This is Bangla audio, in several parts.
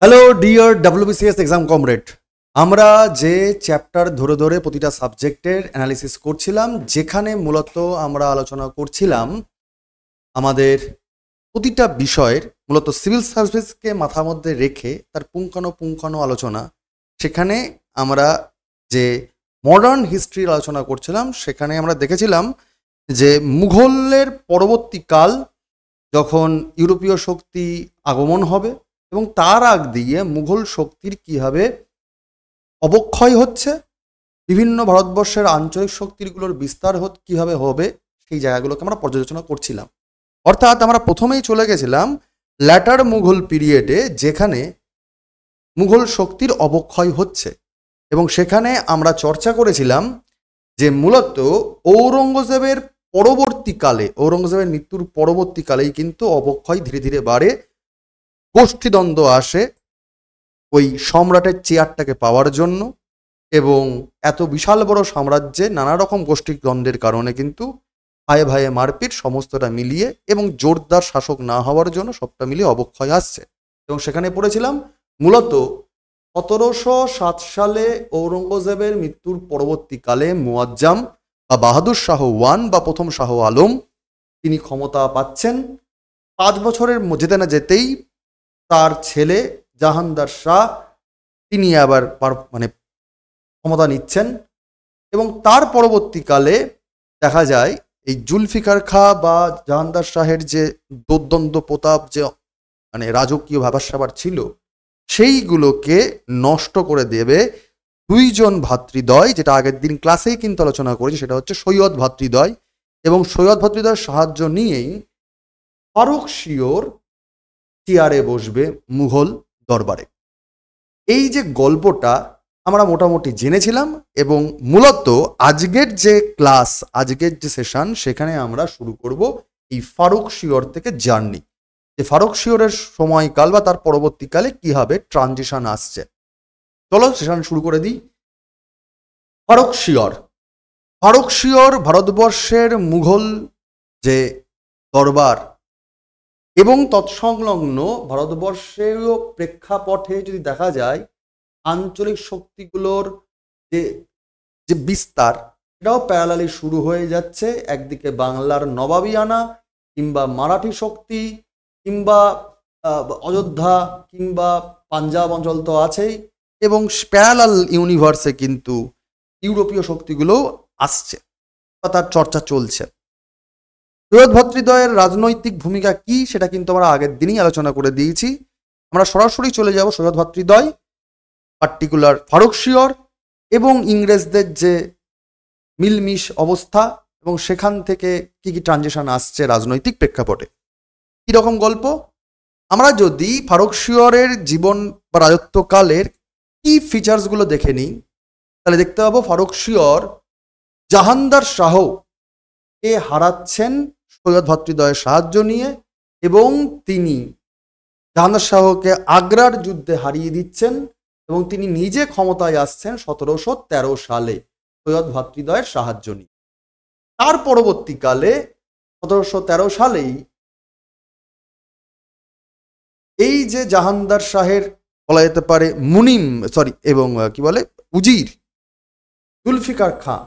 Hello dear WBCS exam comrade, আমরা যে চ্যাপ্টার ধরে ধরে প্রতিটা সাবজেক্টের অ্যানালিসিস করছিলাম, যেখানে মূলত আমরা আলোচনা করছিলাম আমাদের প্রতিটা বিষয়ের মূলত সিভিল সার্ভিসকে মাথার মধ্যে রেখে তার পুঙ্খানুপুঙ্খানু আলোচনা, সেখানে আমরা যে মডার্ন হিস্ট্রির আলোচনা করছিলাম, সেখানে আমরা দেখেছিলাম যে মুঘলের পরবর্তীকাল যখন ইউরোপীয় শক্তি আগমন হবে এবং তার আগ দিয়ে মুঘল শক্তির কীভাবে অবক্ষয় হচ্ছে, বিভিন্ন ভারতবর্ষের আঞ্চলিক শক্তিগুলোর বিস্তার কীভাবে হবে, সেই জায়গাগুলোকে আমরা পর্যালোচনা করছিলাম। অর্থাৎ আমরা প্রথমেই চলে গেছিলাম ল্যাটার মুঘল পিরিয়ডে, যেখানে মুঘল শক্তির অবক্ষয় হচ্ছে, এবং সেখানে আমরা চর্চা করেছিলাম যে মূলত ঔরঙ্গজেবের পরবর্তীকালে, ঔরঙ্গজেবের মৃত্যুর পরবর্তীকালেই কিন্তু অবক্ষয় ধীরে ধীরে বাড়ে, গোষ্ঠীদ্বন্দ্ব আসে ওই সম্রাটের চেয়ারটাকে পাওয়ার জন্য, এবং এত বিশাল বড় সাম্রাজ্যে নানা রকম গোষ্ঠীদ্বন্দ্বের কারণে কিন্তু ভাইয়ে ভাইয়ে মারপিট সমস্তটা মিলিয়ে এবং জোরদার শাসক না হওয়ার জন্য সবটা মিলিয়ে অবক্ষয় আসছে। এবং সেখানে পড়েছিলাম মূলত 1707 সালে ঔরঙ্গজেবের মৃত্যুর পরবর্তীকালে মুয়াজ্জম বা বাহাদুর শাহ ওয়ান বা প্রথম শাহ আলম তিনি ক্ষমতা পাচ্ছেন। 5 বছরের যেতে না যেতেই তার ছেলে জাহানদার শাহ তিনি আবার ক্ষমতা নিচ্ছেন, এবং তার পরবর্তীকালে দেখা যায় এই জুলফিকার খাঁ বা জাহানদার শাহের যে দুর্দ্বন্দ্ব প্রতাপ, যে রাজকীয় ব্যাপার ছিল, সেইগুলোকে নষ্ট করে দেবে দুইজন ভাতৃদ্বয়, যেটা আগের দিন ক্লাসেই কিন্তু আলোচনা করেছি, সেটা হচ্ছে সৈয়দ ভাতৃদ্বয়। এবং সৈয়দ ভাতৃদ্বয়ের সাহায্য নিয়েই ফারুক শিওর চেয়ারে বসবে মুঘল দরবারে। এই যে গল্পটা আমরা মোটামুটি জেনেছিলাম, এবং মূলত আজকের যে ক্লাস, আজকের যে সেশন, সেখানে আমরা শুরু করব এই ফারুক শিওর থেকে জার্নি, যে ফারুক শিওরের সময়কাল বা তার পরবর্তীকালে কিভাবে ট্রানজিশন আসছে। চলো সেশন শুরু করে দিই। ফারুক শিওর, ফারুক শিওর ভারতবর্ষের মুঘল যে দরবার এবং তৎসংলগ্ন ভারতবর্ষেরও প্রেক্ষাপটে যদি দেখা যায়, আঞ্চলিক শক্তিগুলোর যে বিস্তার, এটাও প্যারালালি শুরু হয়ে যাচ্ছে। একদিকে বাংলার নবাবিয়ানা কিংবা মারাঠি শক্তি কিংবা অযোধ্যা কিংবা পাঞ্জাব অঞ্চল তো আছেই, এবং প্যারালাল ইউনিভার্সে কিন্তু ইউরোপীয় শক্তিগুলো আসছে বা তার চর্চা চলছে। সৈয়দ ভাতৃদ্বয়ের রাজনৈতিক ভূমিকা কি, সেটা কিন্তু আমরা আগের দিনই আলোচনা করে দিয়েছি। আমরা সরাসরি চলে যাব সৈয়দ ভাতৃদ্বয়, পার্টিকুলার ফারুক শিওর এবং ইংরেজদের যে মিলমিশ অবস্থা, এবং সেখান থেকে কি কি ট্রানজিশন আসছে রাজনৈতিক প্রেক্ষাপটে। কীরকম গল্প, আমরা যদি ফারুক শিওরের জীবন বা রাজত্বকালের কি ফিচার্সগুলো দেখে নিই, তাহলে দেখতে পাবো ফারুক শিওর জাহানদার শাহ কে হারাচ্ছেন সৈয়দ ভাতৃদ্বয়ের সাহায্য নিয়ে, এবং তিনি জাহানদার শাহকে আগ্রার যুদ্ধে হারিয়ে দিচ্ছেন, এবং তিনি নিজে ক্ষমতায় আসছেন 1713 সালে সৈয়দ ভাতৃদ্বয়ের সাহায্য নিয়ে। তার পরবর্তীকালে 1713 সালেই এই যে জাহানদার শাহের বলা যেতে পারে এবং কি বলে উজির জুলফিকার খাঁ,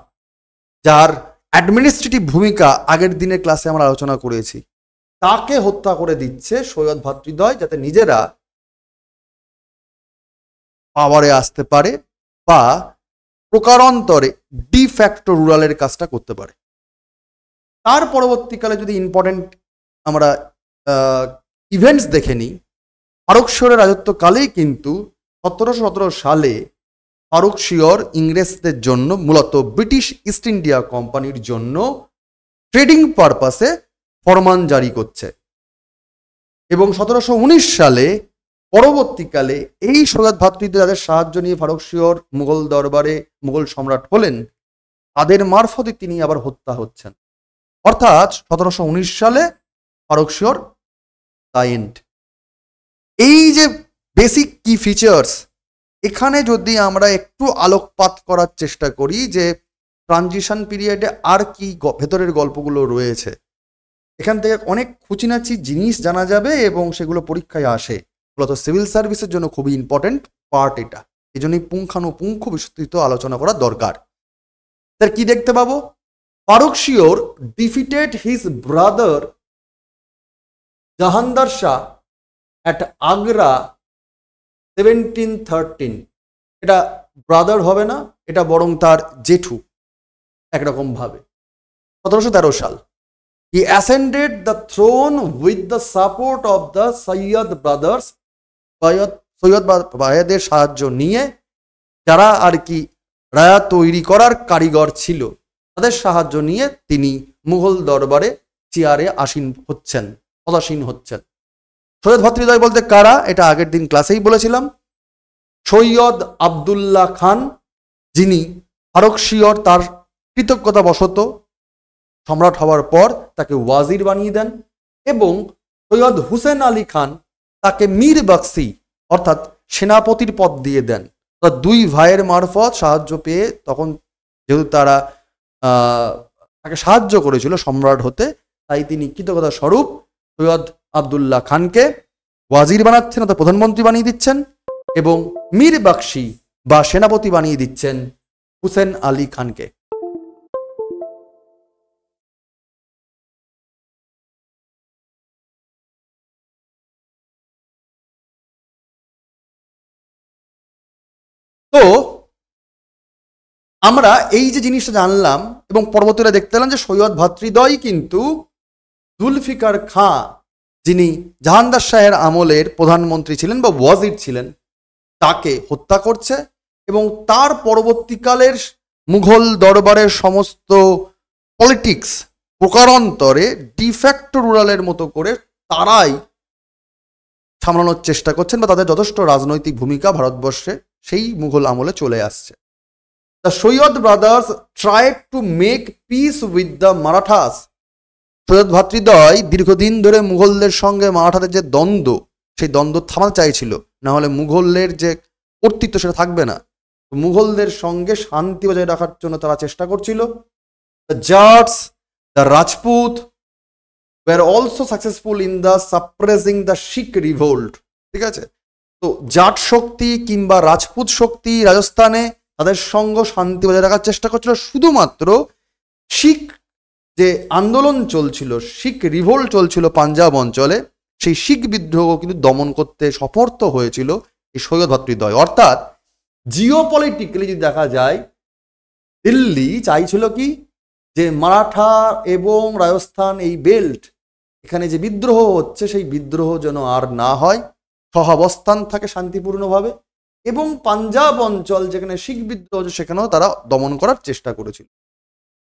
যার অ্যাডমিনিস্ট্রেটিভ ভূমিকা আগের দিনের ক্লাসে আমরা আলোচনা করেছি, তাকে হত্যা করে দিচ্ছে সৈয়দ ভাতৃদ্বয়, যাতে নিজেরা পাওয়ারে আসতে পারে বা প্রকারান্তরে ডিফ্যাক্টো রুরালের কাজটা করতে পারে। তার পরবর্তীকালে যদি ইম্পর্টেন্ট আমরা ইভেন্টস দেখে নিই, ফারুক শিওরের রাজত্বকালেই কিন্তু 1717 সালে ফারুক শিওর ইংরেজদের জন্য, মূলত ব্রিটিশ ইস্ট ইন্ডিয়া কোম্পানির জন্য ট্রেডিং পারপাসে ফরমান জারি করছে, এবং 1719 সালে পরবর্তীকালে এই সৈয়দ ভাতৃদ্বয় যাদের সাহায্য নিয়ে ফারুক শিওর মুঘল দরবারে মুঘল সম্রাট হলেন, তাদের মারফতে তিনি আবার হত্যা হচ্ছেন। অর্থাৎ 1719 সালে ফারুক শিওর দ্য এন্ড। এই যে বেসিক কি ফিচার্স, এখানে যদি আমরা একটু আলোকপাত করার চেষ্টা করি যে ট্রানজিশন পিরিয়ডে আর কি ভেতরের গল্পগুলো রয়েছে, এখান থেকে অনেক খুঁচিনাচি জিনিস জানা যাবে এবং সেগুলো পরীক্ষায় আসে। মূলত সিভিল সার্ভিসের জন্য খুবই ইম্পর্টেন্ট পার্ট এটা, এই জন্যই পুঙ্খানুপুঙ্খ বিস্তৃত আলোচনা করা দরকার। তার কি দেখতে পাবো, Farrukhsiyar defeated his brother Jahandar Shah at Agra 1713। এটা ব্রাদার হবে না, এটা বরং তার জেঠু একরকম ভাবে। 1713 সাল। He ascended the throne with the support of the Sayyid brothers, Syed ভাইদের সাহায্য নিয়ে, যারা আর কি রায়া তৈরি করার কারিগর ছিল তাদের সাহায্য নিয়ে তিনি মুঘল দরবারে চেয়ারে পদাসীন হচ্ছেন। সৈয়দ ভ্রাতৃদ্বয় বলতে কারা, এটা আগের দিন ক্লাসেই বলেছিলাম। সৈয়দ আবদুল্লাহ খান, যিনি ফারুকশিওর তার কৃতজ্ঞতাবশত সম্রাট হওয়ার পর তাকে ওয়াজির বানিয়ে দেন, এবং সৈয়দ হুসেন আলী খান তাকে মীর বক্সি অর্থাৎ সেনাপতির পদ দিয়ে দেন। দুই ভাইয়ের মারফত সাহায্য পেয়ে, তখন যেহেতু তারা তাকে সাহায্য করেছিল সম্রাট হতে, তাই তিনি কৃতজ্ঞতা স্বরূপ সৈয়দ আবদুল্লাহ খানকে ওয়াজির বানাচ্ছেন অর্থাৎ প্রধানমন্ত্রী বানিয়ে দিচ্ছেন, এবং মীর বক্সি বা সেনাপতি বানিয়ে দিচ্ছেন হুসেন আলী খানকে। তো আমরা এই যে জিনিসটা জানলাম এবং পরবর্তীতে দেখতে পেলাম যে সৈয়দ ভ্রাতৃদ্বয় কিন্তু জুলফিকার খাঁ, যিনি জাহানদার শাহের আমলের প্রধানমন্ত্রী ছিলেন বা ওয়াজির ছিলেন, তাকে হত্যা করছে, এবং তার পরবর্তীকালের মুঘল দরবারের সমস্ত পলিটিক্স প্রকারান্তরে ডিফ্যাক্টো রুরালের মতো করে তারাই সামলানোর চেষ্টা করছেন, বা তাদের যথেষ্ট রাজনৈতিক ভূমিকা ভারতবর্ষে সেই মুঘল আমলে চলে আসছে। The Syed brothers tried to make piece with the Marathas. Syed ভ্রাতৃদ্বয় দীর্ঘদিন ধরে মুঘলদের সঙ্গে মারাঠাদের যে দ্বন্দ্ব, সেই দ্বন্দ্ব থামাতে চাইছিল, না হলে মুঘলের যে কর্তৃত্ব সেটা থাকবে না। মুঘলদের সঙ্গে শান্তি বজায় রাখার জন্য তারা চেষ্টা করছিল। The Jats, the Rajput were also successful in the suppressing the Sikh revolt. ঠিক আছে, তো জাট শক্তি কিংবা রাজপুত শক্তি রাজস্থানে তাদের সঙ্গে শান্তি বজায় রাখার চেষ্টা করছিল, শুধুমাত্র শিখ যে আন্দোলন চলছিল, শিখ রিভোল্ট চলছিল পাঞ্জাব অঞ্চলে, সেই শিখ বিদ্রোহ কিন্তু দমন করতে সমর্থ হয়েছিল এই সৈয়দ ভ্রাতৃদ্বয়। অর্থাৎ জিওপলিটিক্যালি যদি দেখা যায়, দিল্লি চাইছিল কি যে মারাঠা এবং রাজস্থান এই বেল্ট, এখানে যে বিদ্রোহ হচ্ছে সেই বিদ্রোহ যেন আর না হয়, সহাবস্থান থাকে শান্তিপূর্ণভাবে, এবং পাঞ্জাব অঞ্চল যেখানে শিখ বিদ্রোহ হচ্ছে সেখানেও তারা দমন করার চেষ্টা করেছিল।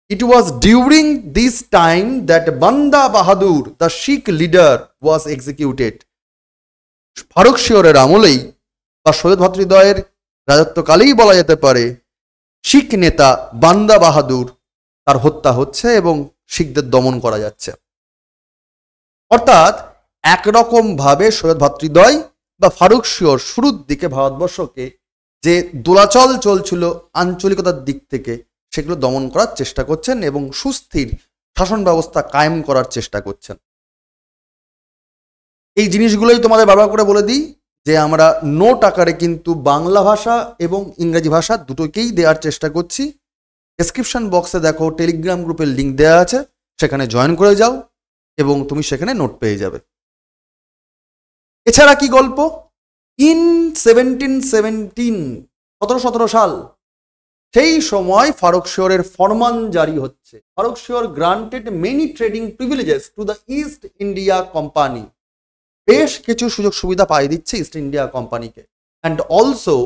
It was during this time that Banda Bahadur, the Sikh leader, was executed. ফারুকশিওরের আমলেই বা সৈয়দ ভ্রাতৃদ্বয়ের রাজত্বকালেই বলা যেতে পারে, শিখ নেতা বান্দা বাহাদুর তার হত্যা হচ্ছে এবং শিখদের দমন করা যাচ্ছে। অর্থাৎ একরকম ভাবে সৈয়দ ভ্রাতৃদ্বয় বা ফারুকশিওর শুরুর দিকে ভারতবর্ষকে যে দোলাচল চলছিল আঞ্চলিকতার দিক থেকে, সেগুলো দমন করার চেষ্টা করছেন এবং সুস্থির শাসন ব্যবস্থা কায়েম করার চেষ্টা করছেন। এই জিনিসগুলোই তোমাদের বারবার করে বলে দিই যে আমরা নোট আকারে কিন্তু বাংলা ভাষা এবং ইংরেজি ভাষা দুটোকেই দেওয়ার চেষ্টা করছি। ডেসক্রিপশন বক্সে দেখো টেলিগ্রাম গ্রুপের লিঙ্ক দেওয়া আছে, সেখানে জয়েন করে যাও এবং তুমি সেখানে নোট পেয়ে যাবে। এছাড়া কি গল্প, ইন 1717 সাল, সেই সময় ফারুকশিওরের ফরমান জারি হচ্ছে। Farrukhsiyar granted many trading privileges to the East India Company, বেশ কিছু সুযোগ সুবিধা পাইয়ে দিচ্ছে ইস্ট ইন্ডিয়া কোম্পানিকে, and also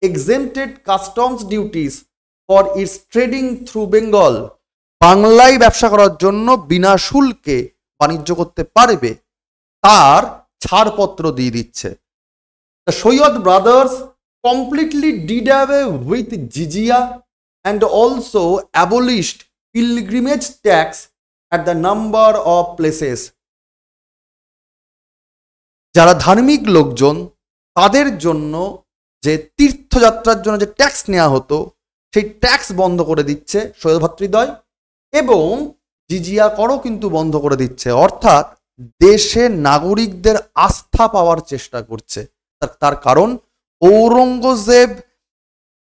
exempted customs duties for its trading through Bengal, বাংলায় ব্যবসা করার জন্য বিনা শুল্কে বাণিজ্য করতে পারবে তার ছাড়পত্র দিয়ে দিচ্ছে। The Syed brothers completely did away with jizya and also abolished pilgrimage tax at the number of places. যারা ধার্মিক লোকজন তাদের জন্য যে তীর্থযাত্রার জন্য যে ট্যাক্স নেওয়া হতো, সেই ট্যাক্স বন্ধ করে দিচ্ছে সৈয়দ ভ্রাতৃদ্বয়, এবং জিজিয়া করও কিন্তু বন্ধ করে দিচ্ছে। অর্থাৎ দেশে নাগরিকদের আস্থা পাওয়ার চেষ্টা করছে। তার কারণ ঔরঙ্গজেব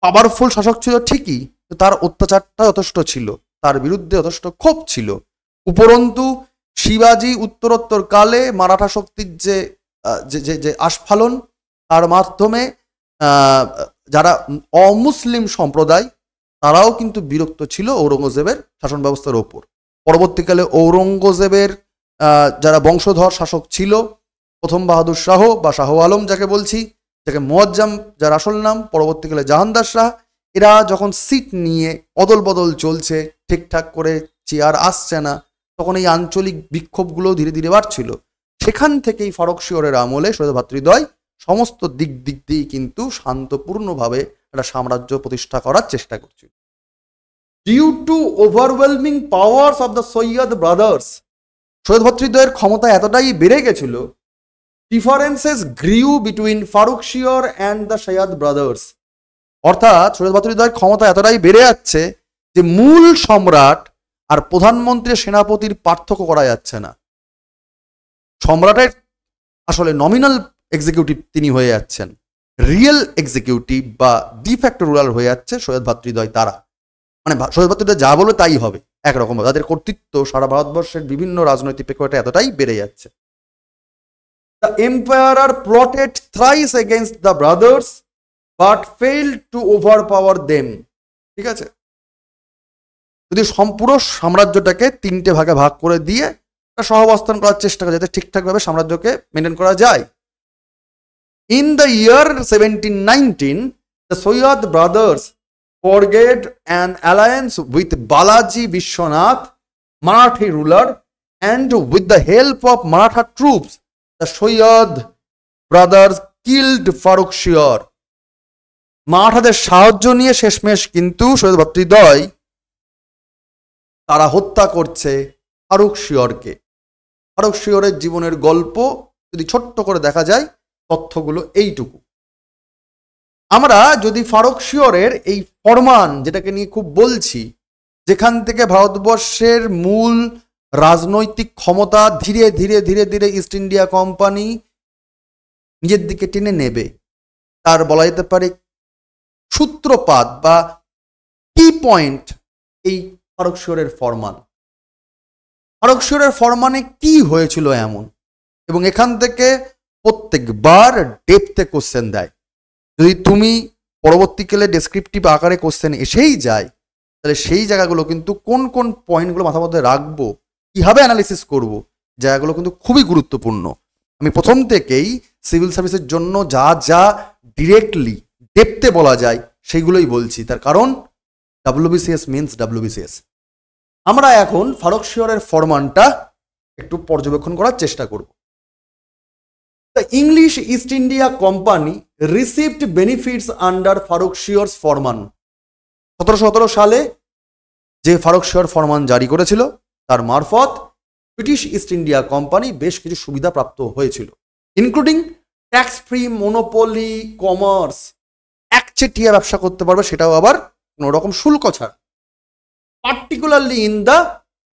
পাওয়ারফুল শাসক ছিল ঠিকই, তার অত্যাচারটা যথেষ্ট ছিল, তার বিরুদ্ধে যথেষ্ট ক্ষোভ ছিল। উপরন্তু শিবাজি উত্তরোত্তর কালে মারাঠা শক্তির যে আস্ফালন, তার মাধ্যমে যারা অমুসলিম সম্প্রদায় তারাও কিন্তু বিরক্ত ছিল ঔরঙ্গজেবের শাসন ব্যবস্থার ওপর। পরবর্তীকালে ঔরঙ্গজেবের যারা বংশধর শাসক ছিল, প্রথম বাহাদুর শাহ বা শাহ আলম যাকে বলছি, যাকে মুয়াজ্জম যার আসল নাম, পরবর্তীকালে জাহানদার শাহ, এরা যখন সিট নিয়ে অদল বদল চলছে, ঠিকঠাক করে চেয়ার আসছে না, তখন এই আঞ্চলিক বিক্ষোভগুলো ধীরে ধীরে বাড়ছিল। সেখান থেকেই ফারুক শিয়রের আমলে সৈয়দ ভ্রাতৃদ্বয় সমস্ত দিক দিয়েই কিন্তু শান্তপূর্ণভাবে একটা সাম্রাজ্য প্রতিষ্ঠা করার চেষ্টা করছিল। Due to overwhelming powers of the Syed brothers, Syed ভ্রাতৃদ্বয়ের ক্ষমতা এতটাই বেড়ে গেছিল, differences grew between Farrukhsiyar and the Syed brothers. অর্থাৎ সৈয়দ ভ্রাতৃদ্বয়ের ক্ষমতা এতটাই বেড়ে যাচ্ছে যে মূল সম্রাট আর প্রধানমন্ত্রী সেনাপতির পার্থক্য করা যাচ্ছে না। সম্রাটের আসলে নমিনাল এক্সিকিউটিভ তিনি হয়ে যাচ্ছেন, রিয়েল এক্সিকিউটিভ বা ডিফ্যাক্টো রুলার হয়ে যাচ্ছে সৈয়দ ভ্রাতৃদ্বয়। তারা মানে সৈয়দ ভ্রাতৃদ্বয় যা বলে তাই হবে একরকম, তাদের কর্তৃত্ব সারা ভারতবর্ষের বিভিন্ন রাজনৈতিক প্রেক্ষাপটে এতটাই বেড়ে যাচ্ছে। The empire plotted thrice against the brothers but failed to overpower them. ঠিক আছে, যদি পুরো সাম্রাজ্যটাকে তিনটে ভাগে ভাগ করে দিয়ে সহাবস্থান করার চেষ্টা করে, যাতে ঠিকঠাকভাবে সাম্রাজ্যকে মেনটেন করা যায়। In the year 1719, the Soyad brothers forged an alliance with Balaji Vishwanath, Marathi ruler, and with the help of Maratha troops, the Soyad brothers killed Faruk Shior. মারাঠাদের সাহায্য নিয়ে শেষমেশ কিন্তু সৈয়দ ভ্রাতৃদ্বয় তারা হত্যা করছে ফারুক শিয়রকে। ফারুক শিয়রের জীবনের গল্প যদি ছোট্ট করে দেখা যায়, তথ্যগুলো এইটুকু। আমরা যদি ফারুক শিয়রের এই ফরমান, যেটাকে নিয়ে খুব বলছি, যেখান থেকে ভারতবর্ষের মূল রাজনৈতিক ক্ষমতা ধীরে ধীরে ধীরে ধীরে ইস্ট ইন্ডিয়া কোম্পানি নিজের দিকে টেনে নেবে, তার বলা যেতে পারে সূত্রপাত বা কি পয়েন্ট এই ফারুক শিয়রের ফরমান। ফারুক শিয়রের ফরমানে কি হয়েছিল এমন, এবং এখান থেকে প্রত্যেকবার ডেপথে কোশ্চেন দেয়। যদি তুমি পরবর্তীকালে ডেসক্রিপটিভ আকারে কোশ্চেন এসেই যায়, তাহলে সেই জায়গাগুলো কিন্তু কোন কোন পয়েন্টগুলো মাথার মধ্যে রাখবো, কিভাবে অ্যানালিসিস করব, জায়গাগুলো কিন্তু খুবই গুরুত্বপূর্ণ। আমি প্রথম থেকেই সিভিল সার্ভিসের জন্য যা যা ডিরেক্টলি ডেপথে বলা যায় সেইগুলোই বলছি, তার কারণ WBCS মিনস WBCS। আমরা এখন ফারুক শিয়রের ফরমানটা একটু পর্যবেক্ষণ করার চেষ্টা করব। The English East India Company received benefits under Faruk শিয়র's ফরমান। 1717 সালে যে ফারুক শিয়র ফরমান জারি করেছিল, তার মারফত ব্রিটিশ ইস্ট ইন্ডিয়া কোম্পানি বেশ কিছু সুবিধা প্রাপ্ত হয়েছিল, including tax free, monopoly, commerce, একচেটিয়া ব্যবসা করতে পারবে, সেটাও আবার কোনো রকম শুল্ক ছাড়া। Particularly in the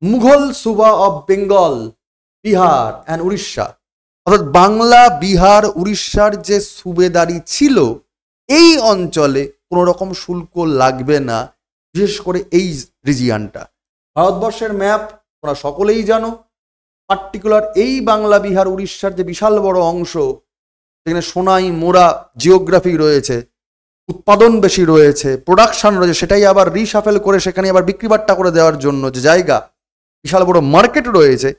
Mughal Suba of Bengal, Bihar and Orissa. অর্থাৎ বাংলা, বিহার, উড়িষ্যার যে সুবেদারি ছিল, এই অঞ্চলে কোনো রকম শুল্ক লাগবে না, বিশেষ করে এই রিজিয়ানটা। ভারতবর্ষের ম্যাপ তোমরা সকলেই জানো, পার্টিকুলার এই বাংলা, বিহার, উড়িষ্যার যে বিশাল বড় অংশ, যেখানে সোনাই মোড়া জিওগ্রাফি রয়েছে, উৎপাদন বেশি রয়েছে, প্রোডাকশন রয়েছে, সেটাই আবার রিশাফেল করে সেখানে আবার বিক্রিবাট্টা করে দেওয়ার জন্য যে জায়গা, বিশাল বড় মার্কেট রয়েছে,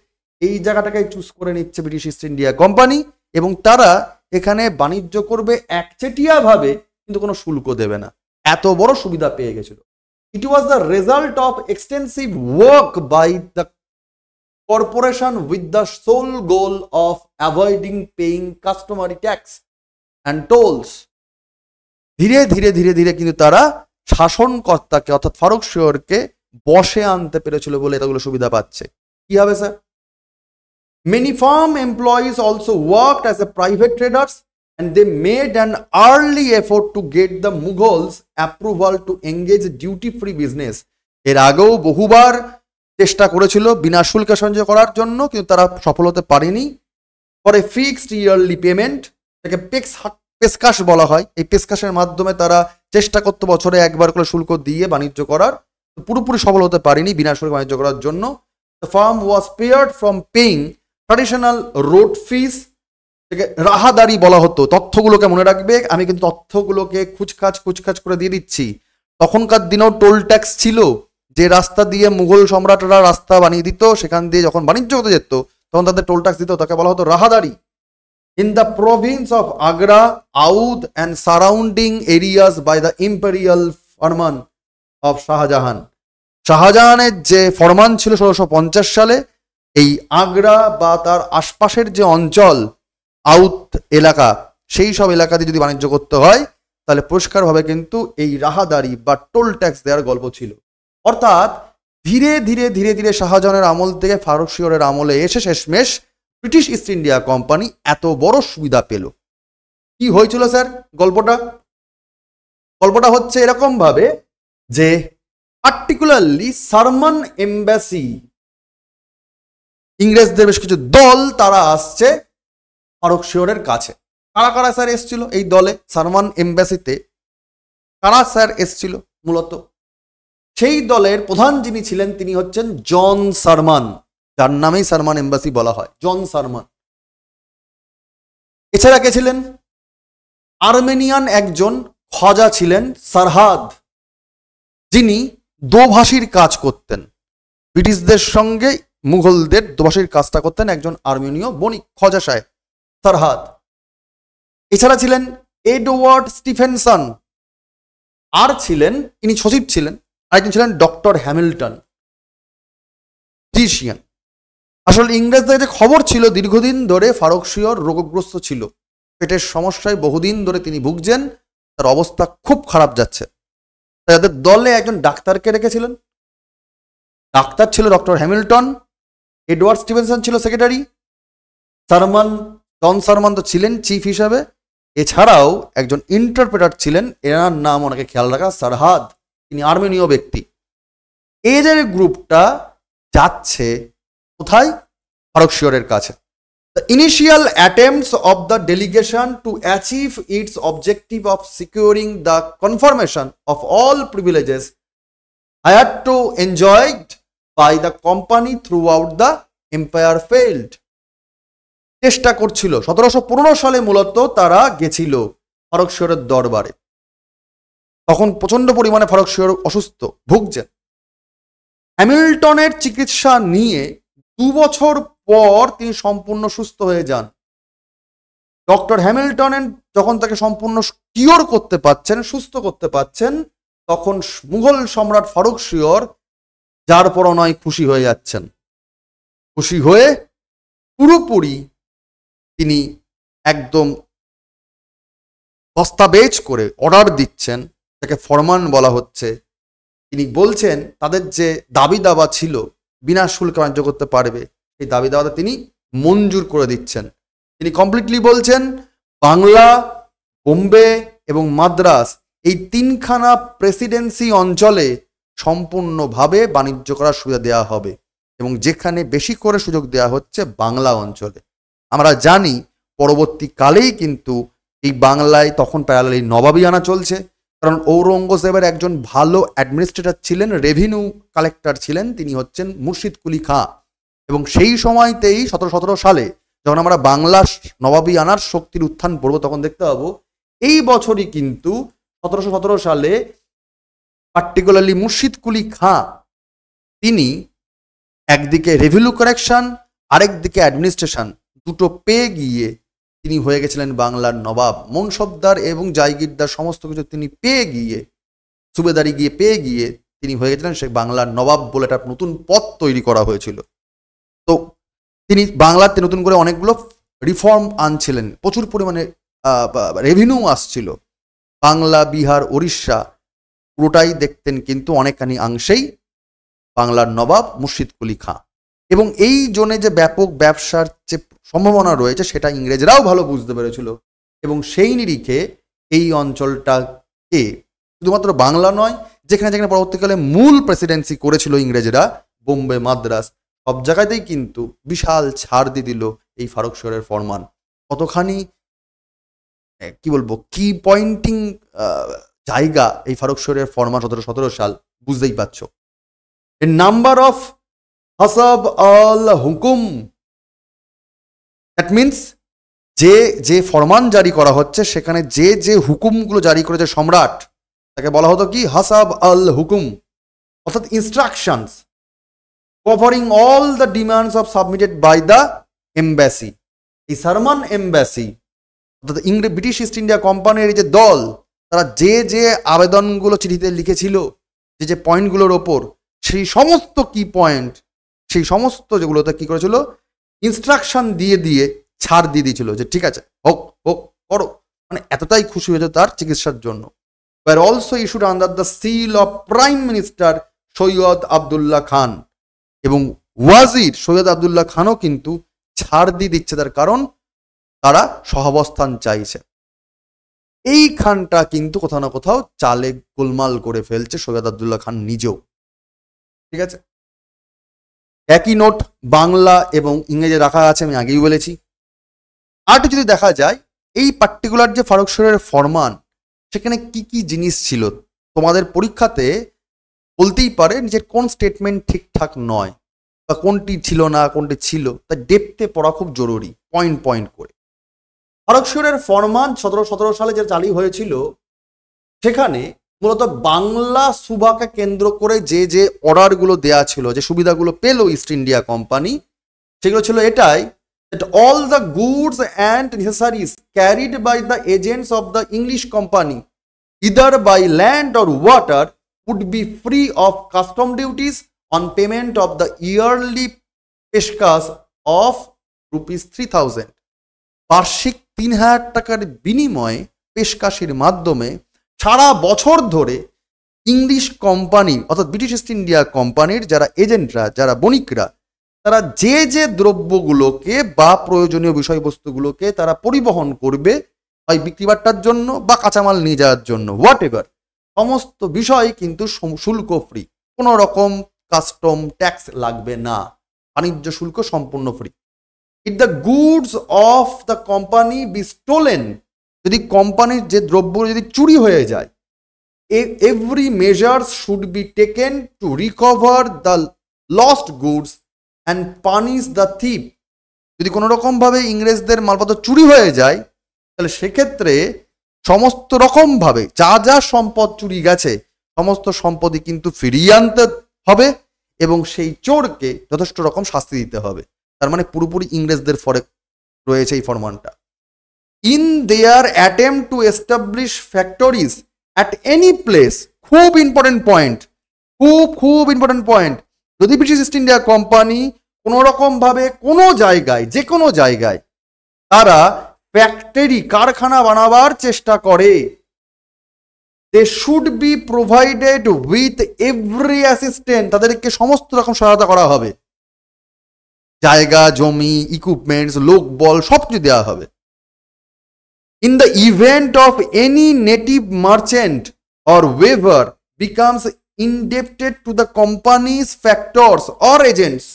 এই জায়গাটাকে চুজ করে নিচ্ছে ব্রিটিশ ইস্ট ইন্ডিয়া কোম্পানি, এবং তারা এখানে বাণিজ্য করবে একচেটিয়াভাবে, কিন্তু কোনো শুল্ক দেবে না। এত বড় সুবিধা পেয়ে গেছিল। It was the result of extensive work by the corporation with the sole goal of avoiding paying customary tax and tolls. ধীরে ধীরে ধীরে ধীরে কিন্তু তারা শাসনকর্তাকে অর্থাৎ ফারুক শিয়রকে বশে আনতে পেরেছিল বলে এতগুলো সুবিধা পাচ্ছে। কি হবে sir? Many farm employees also worked as a private traders, and they made an early effort to get the Mughals approval to engage duty-free business. এর আগেও বহুবার চেষ্টা করেছিল বিনা শুল্কে সঞ্চয় করার জন্য, কিন্তু তারা সফল হতে পারেনি। পরে ফিক্সড ইয়ারলি পেমেন্ট, যাকে পেসকাশ বলা হয়, এই পেসকাশের মাধ্যমে তারা চেষ্টা করতো বছরে একবার করে শুল্ক দিয়ে বাণিজ্য করার, পুরোপুরি সফল হতে পারেনি বিনা শুল্কে বাণিজ্য করার জন্য। The firm was spared from paying traditional road fees, রাহাদারি বলা হতো। তথ্যগুলোকে মনে রাখবে, আমি কিন্তু তথ্যগুলোকে খুচখাচ করে দিয়ে দিচ্ছি। তখনকার দিনেও টোল ট্যাক্স ছিল, যে রাস্তা দিয়ে মুঘল সম্রাটরা রাস্তা বানিয়ে দিত, সেখান দিয়ে যখন বাণিজ্য হতে যেত তখন তাদের টোল ট্যাক্স দিত, তাকে বলা হতো রাহাদারি। In the province of Agra, Awadh and surrounding areas by the imperial farman of Shahjahan, শাহজাহানের যে ফরমান ছিল 1650 সালে, এই আগ্রা বা তার আশপাশের যে অঞ্চল আউধ এলাকা, সেই সব এলাকা দিয়ে যদি বাণিজ্য করতে হয় তাহলে পরিষ্কারভাবে কিন্তু এই রাহাদারি বা টোল ট্যাক্স দেওয়ার গল্প ছিল। অর্থাৎ ধীরে ধীরে শাহজাহানের আমল থেকে ফারুক শিয়রের আমলে এসে শেষমেশ ব্রিটিশ ইস্ট ইন্ডিয়া কোম্পানি এত বড় সুবিধা পেল। কি হয়েছিল স্যার গল্পটা হচ্ছে এরকম ভাবে যে পার্টিকুলারলি সারমান এম্বাসি, ইংরেজদের বেশ কিছু দল তারা আসছে ফারুক শিয়রের কাছে। কারা কারা স্যার এসছিল এই দলে? সারমান এম্বাসিতে কারা স্যার এসছিল মূলত? সেই দলের প্রধান যিনি ছিলেন তিনি হচ্ছেন জন সারমান, যার নামেই সারমান এম্বাসি বলা হয়, জন সারমান। এছাড়া কে ছিলেন? আর্মেনিয়ান একজন খাজা ছিলেন সারহাদ, যিনি দোভাষীর কাজ করতেন, ব্রিটিশদের সঙ্গে মুঘলদের দোভাষীর কাজটা করতেন একজন আর্মেনীয় বণিক খাজা সাহেব সারহাদ। এছাড়া ছিলেন এডওয়ার্ড স্টিফেনসন, আর ছিলেন, ইনি সচিব ছিলেন, আরেকজন ছিলেন ডক্টর হ্যামিল্টন, ফিজিশিয়ান। আসলে ইংরেজদের যে খবর ছিল দীর্ঘদিন ধরে ফারুক শিয়র রোগগ্রস্ত ছিল, পেটের সমস্যায় বহুদিন ধরে তিনি ভুগছেন, তার অবস্থা খুব খারাপ যাচ্ছে। তাদের দলে একজন ডাক্তারকে রেখেছিলেন, ডাক্তার ছিল ডক্টর হ্যামিল্টন, এডওয়ার্ড স্টিভেনসন ছিল সেক্রেটারি, জন সারমান তো ছিলেন চিফ হিসাবে, এছাড়াও একজন ইন্টারপ্রেটার ছিলেন, এনার নাম অনেকে খেয়াল রাখা, সারহাদ, তিনি আর্মেনীয় ব্যক্তি। এদের গ্রুপটা যাচ্ছে কোথায়? ফারুক শিয়রের কাছে। The initial attempts of the delegation to achieve its objective of securing the confirmation of all privileges had to enjoyed by the company throughout the empire failed. চেষ্টা করছিল 1715 সালে মূলত তারা গেছিল ফারুক শিয়রের দরবারে। তখন প্রচন্ড পরিমাণে ফারুক শিয়র অসুস্থ, ভুগছেন। হ্যামিল্টনের চিকিৎসা নিয়ে 2 বছর পর তিনি সম্পূর্ণ সুস্থ হয়ে যান। ডক্টর হ্যামিল্টন যখন তাকে সম্পূর্ণ কিওর করতে পারছেন, সুস্থ করতে পারছেন, তখন মুঘল সম্রাট ফারুক শিয়র যার পর নয় খুশি হয়ে যাচ্ছেন। খুশি হয়ে পুরোপুরি তিনি একদম দস্তাবেজ করে অর্ডার দিচ্ছেন, তাকে ফরমান বলা হচ্ছে। তিনি বলছেন তাদের যে দাবি দাবা ছিল বিনা শুল্কে বাণিজ্য করতে পারবে, এই দাবি দাওয়াটা তিনি মঞ্জুর করে দিচ্ছেন। তিনি কমপ্লিটলি বলছেন বাংলা, বোম্বে এবং মাদ্রাস, এই 3খানা প্রেসিডেন্সি অঞ্চলে সম্পূর্ণভাবে বাণিজ্য করার সুবিধা দেওয়া হবে, এবং যেখানে বেশি করে সুযোগ দেওয়া হচ্ছে বাংলা অঞ্চলে। আমরা জানি পরবর্তীকালেই কিন্তু এই বাংলায় তখন প্যারালালি নবাবী আনা চলছে, কারণ ঔরঙ্গজেবের একজন ভালো অ্যাডমিনিস্ট্রেটর ছিলেন, রেভিনিউ কালেক্টর ছিলেন, তিনি হচ্ছেন মুর্শিদ কুলি খাঁ। এবং সেই সময়তেই 1717 সালে যখন আমরা বাংলা নবাবী আনার শক্তির উত্থান পড়ব, তখন দেখতে পাবো এই বছরই কিন্তু 1717 সালে পার্টিকুলারলি মুর্শিদ কুলি খাঁ তিনি একদিকে রেভিনিউ কালেকশন, আরেকদিকে অ্যাডমিনিস্ট্রেশন দুটো পেয়ে গিয়ে তিনি হয়ে গেছিলেন বাংলার নবাব। মনসবদার এবং জায়গিরদার সমস্ত কিছু তিনি পেয়ে গিয়ে, সুবেদারি গিয়ে পেয়ে গিয়ে তিনি হয়ে গেছিলেন সে বাংলার নবাব বলে একটা নতুন পদ তৈরি করা হয়েছিল। তো তিনি বাংলাতে নতুন করে অনেকগুলো রিফর্ম আনছিলেন, প্রচুর পরিমাণে রেভিনিউ আসছিল। বাংলা, বিহার, উড়িষ্যা পুরোটাই দেখতেন কিন্তু অনেকখানি অংশেই বাংলার নবাব মুর্শিদ কুলি খাঁ। এবং এই জোনে যে ব্যাপক ব্যবসার যে সম্ভাবনা রয়েছে সেটা ইংরেজরাও ভালো বুঝতে পেরেছিল, এবং সেই নিরিখে এই অঞ্চলটাকে শুধুমাত্র বাংলা নয়, যেখানে যেখানে পরবর্তীকালে মূল প্রেসিডেন্সি করেছিল ইংরেজরা, বোম্বে, মাদ্রাস সব জায়গাতেই কিন্তু বিশাল ছাড় দিয়ে দিল এই ফারুক শহরের ফরমান। কতখানি কি বলবো কি পয়েন্টিং জায়গা এই ফারুক শহরের ফরমান 1717 সাল, বুঝতেই পারছো। এ নাম্বার অফ হাসাব আল হুকুম, দ্যাট মিনস যে যে ফরমান জারি করা হচ্ছে সেখানে যে যে হুকুমগুলো জারি করেছে সম্রাট, তাকে বলা হতো কি হাসাব আল হুকুম, অর্থাৎ instructions covering all the demands of submitted by the embassy. এই সারমান এম্বাসি অর্থাৎ ব্রিটিশ ইস্ট ইন্ডিয়া কোম্পানির যে দল, তারা যে যে আবেদনগুলো চিঠিতে লিখেছিল, যে যে পয়েন্টগুলোর ওপর, সেই সমস্ত কি পয়েন্ট, সেই সমস্ত যেগুলোতে কি করেছিল ইনস্ট্রাকশন দিয়ে দিয়ে ছাড় দিয়ে দিয়েছিল যে ঠিক আছে হোক হোক করো, মানে এতটাই খুশি হয়েছে তার চিকিৎসার জন্য। were also issued under the seal of Prime Minister Syed Abdullah খান, এবং ওয়াজির সৈয়দ আবদুল্লাহ খানও কিন্তু ছাড় দিয়ে দিচ্ছে, তার কারণ তারা সহাবস্থান চাইছে। এইখানটা কিন্তু কোথাও না কোথাও চালে গোলমাল করে ফেলছে সৈয়দ আবদুল্লাহ খান নিজেও, ঠিক আছে। একই নোট বাংলা এবং ইংরেজি রাখা আছে, আমি আগেই বলেছি। আর যদি দেখা যায় এই পার্টিকুলার যে ফারুক শহরের ফরমান, সেখানে কি কি জিনিস ছিল, তোমাদের পরীক্ষাতে বলতেই পারে নিজের কোন স্টেটমেন্ট ঠিকঠাক নয় বা কোনটি ছিল না কোনটি ছিল, তা ডেপথে পড়া খুব জরুরি, পয়েন্ট পয়েন্ট করে। ফারুক শহরের ফরমান 1717 সালে যে চালু হয়েছিল, সেখানে মূলত বাংলা সুবাকে কেন্দ্র করে যে যে অর্ডারগুলো দেয়া ছিল, যে সুবিধাগুলো পেল ইস্ট ইন্ডিয়া কোম্পানি, সেগুলো ছিল এটাই, that all the goods and necessaries carried by the agents of the English company either by land or water would be free of custom duties on payment of the yearly পেশকাস of ₹3000। বার্ষিক 3000 টাকার বিনিময়ে পেশকাশির মাধ্যমে সারা বছর ধরে ইংলিশ কোম্পানি অর্থাৎ ব্রিটিশ ইস্ট ইন্ডিয়া কোম্পানির যারা এজেন্টরা, যারা বণিকরা, তারা যে যে দ্রব্যগুলোকে বা প্রয়োজনীয় বিষয়বস্তুগুলোকে তারা পরিবহন করবে, হয় বিক্রিবাট্টার জন্য বা কাঁচামাল নিয়ে যাওয়ার জন্য, হোয়াট এভার, সমস্ত বিষয় কিন্তু শুল্ক ফ্রি, কোনো রকম কাস্টম ট্যাক্স লাগবে না, বাণিজ্য শুল্ক সম্পূর্ণ free. If the goods of the company B stolen, যদি কোম্পানির যে দ্রব্য যদি চুরি হয়ে যায়, every measures should be taken to recover the lost goods and punish the thief. যদি কোনো রকমভাবে ইংরেজদের মালপত্র চুরি হয়ে যায়, তাহলে সেক্ষেত্রে সমস্ত রকমভাবে যা যা সম্পদ চুরি গেছে সমস্ত সম্পদই কিন্তু ফিরিয়ে আনতে হবে এবং সেই চোরকে যথেষ্ট রকম শাস্তি দিতে হবে। তার মানে পুরোপুরি ইংরেজদের ফরে রয়েছে এই ফরমানটা। In their attempt to establish factories at any place, খুব ইম্পর্টেন্ট পয়েন্ট, খুব ইম্পর্টেন্ট পয়েন্ট, যদি ব্রিটিশ ইস্ট ইন্ডিয়া কোম্পানি কোনো রকমভাবে কোনো জায়গায়, যে কোনো জায়গায় তারা ফ্যাক্টরি কারখানা বানাবার চেষ্টা করে, they should be provided with every assistant, তাদেরকে সমস্ত রকম সহায়তা করা হবে, জায়গা জমি ইকুইপমেন্টস লোক বল সব কিছু দেওয়া হবে। In the event of any native merchant or weaver becomes indebted to the company's factors or agents,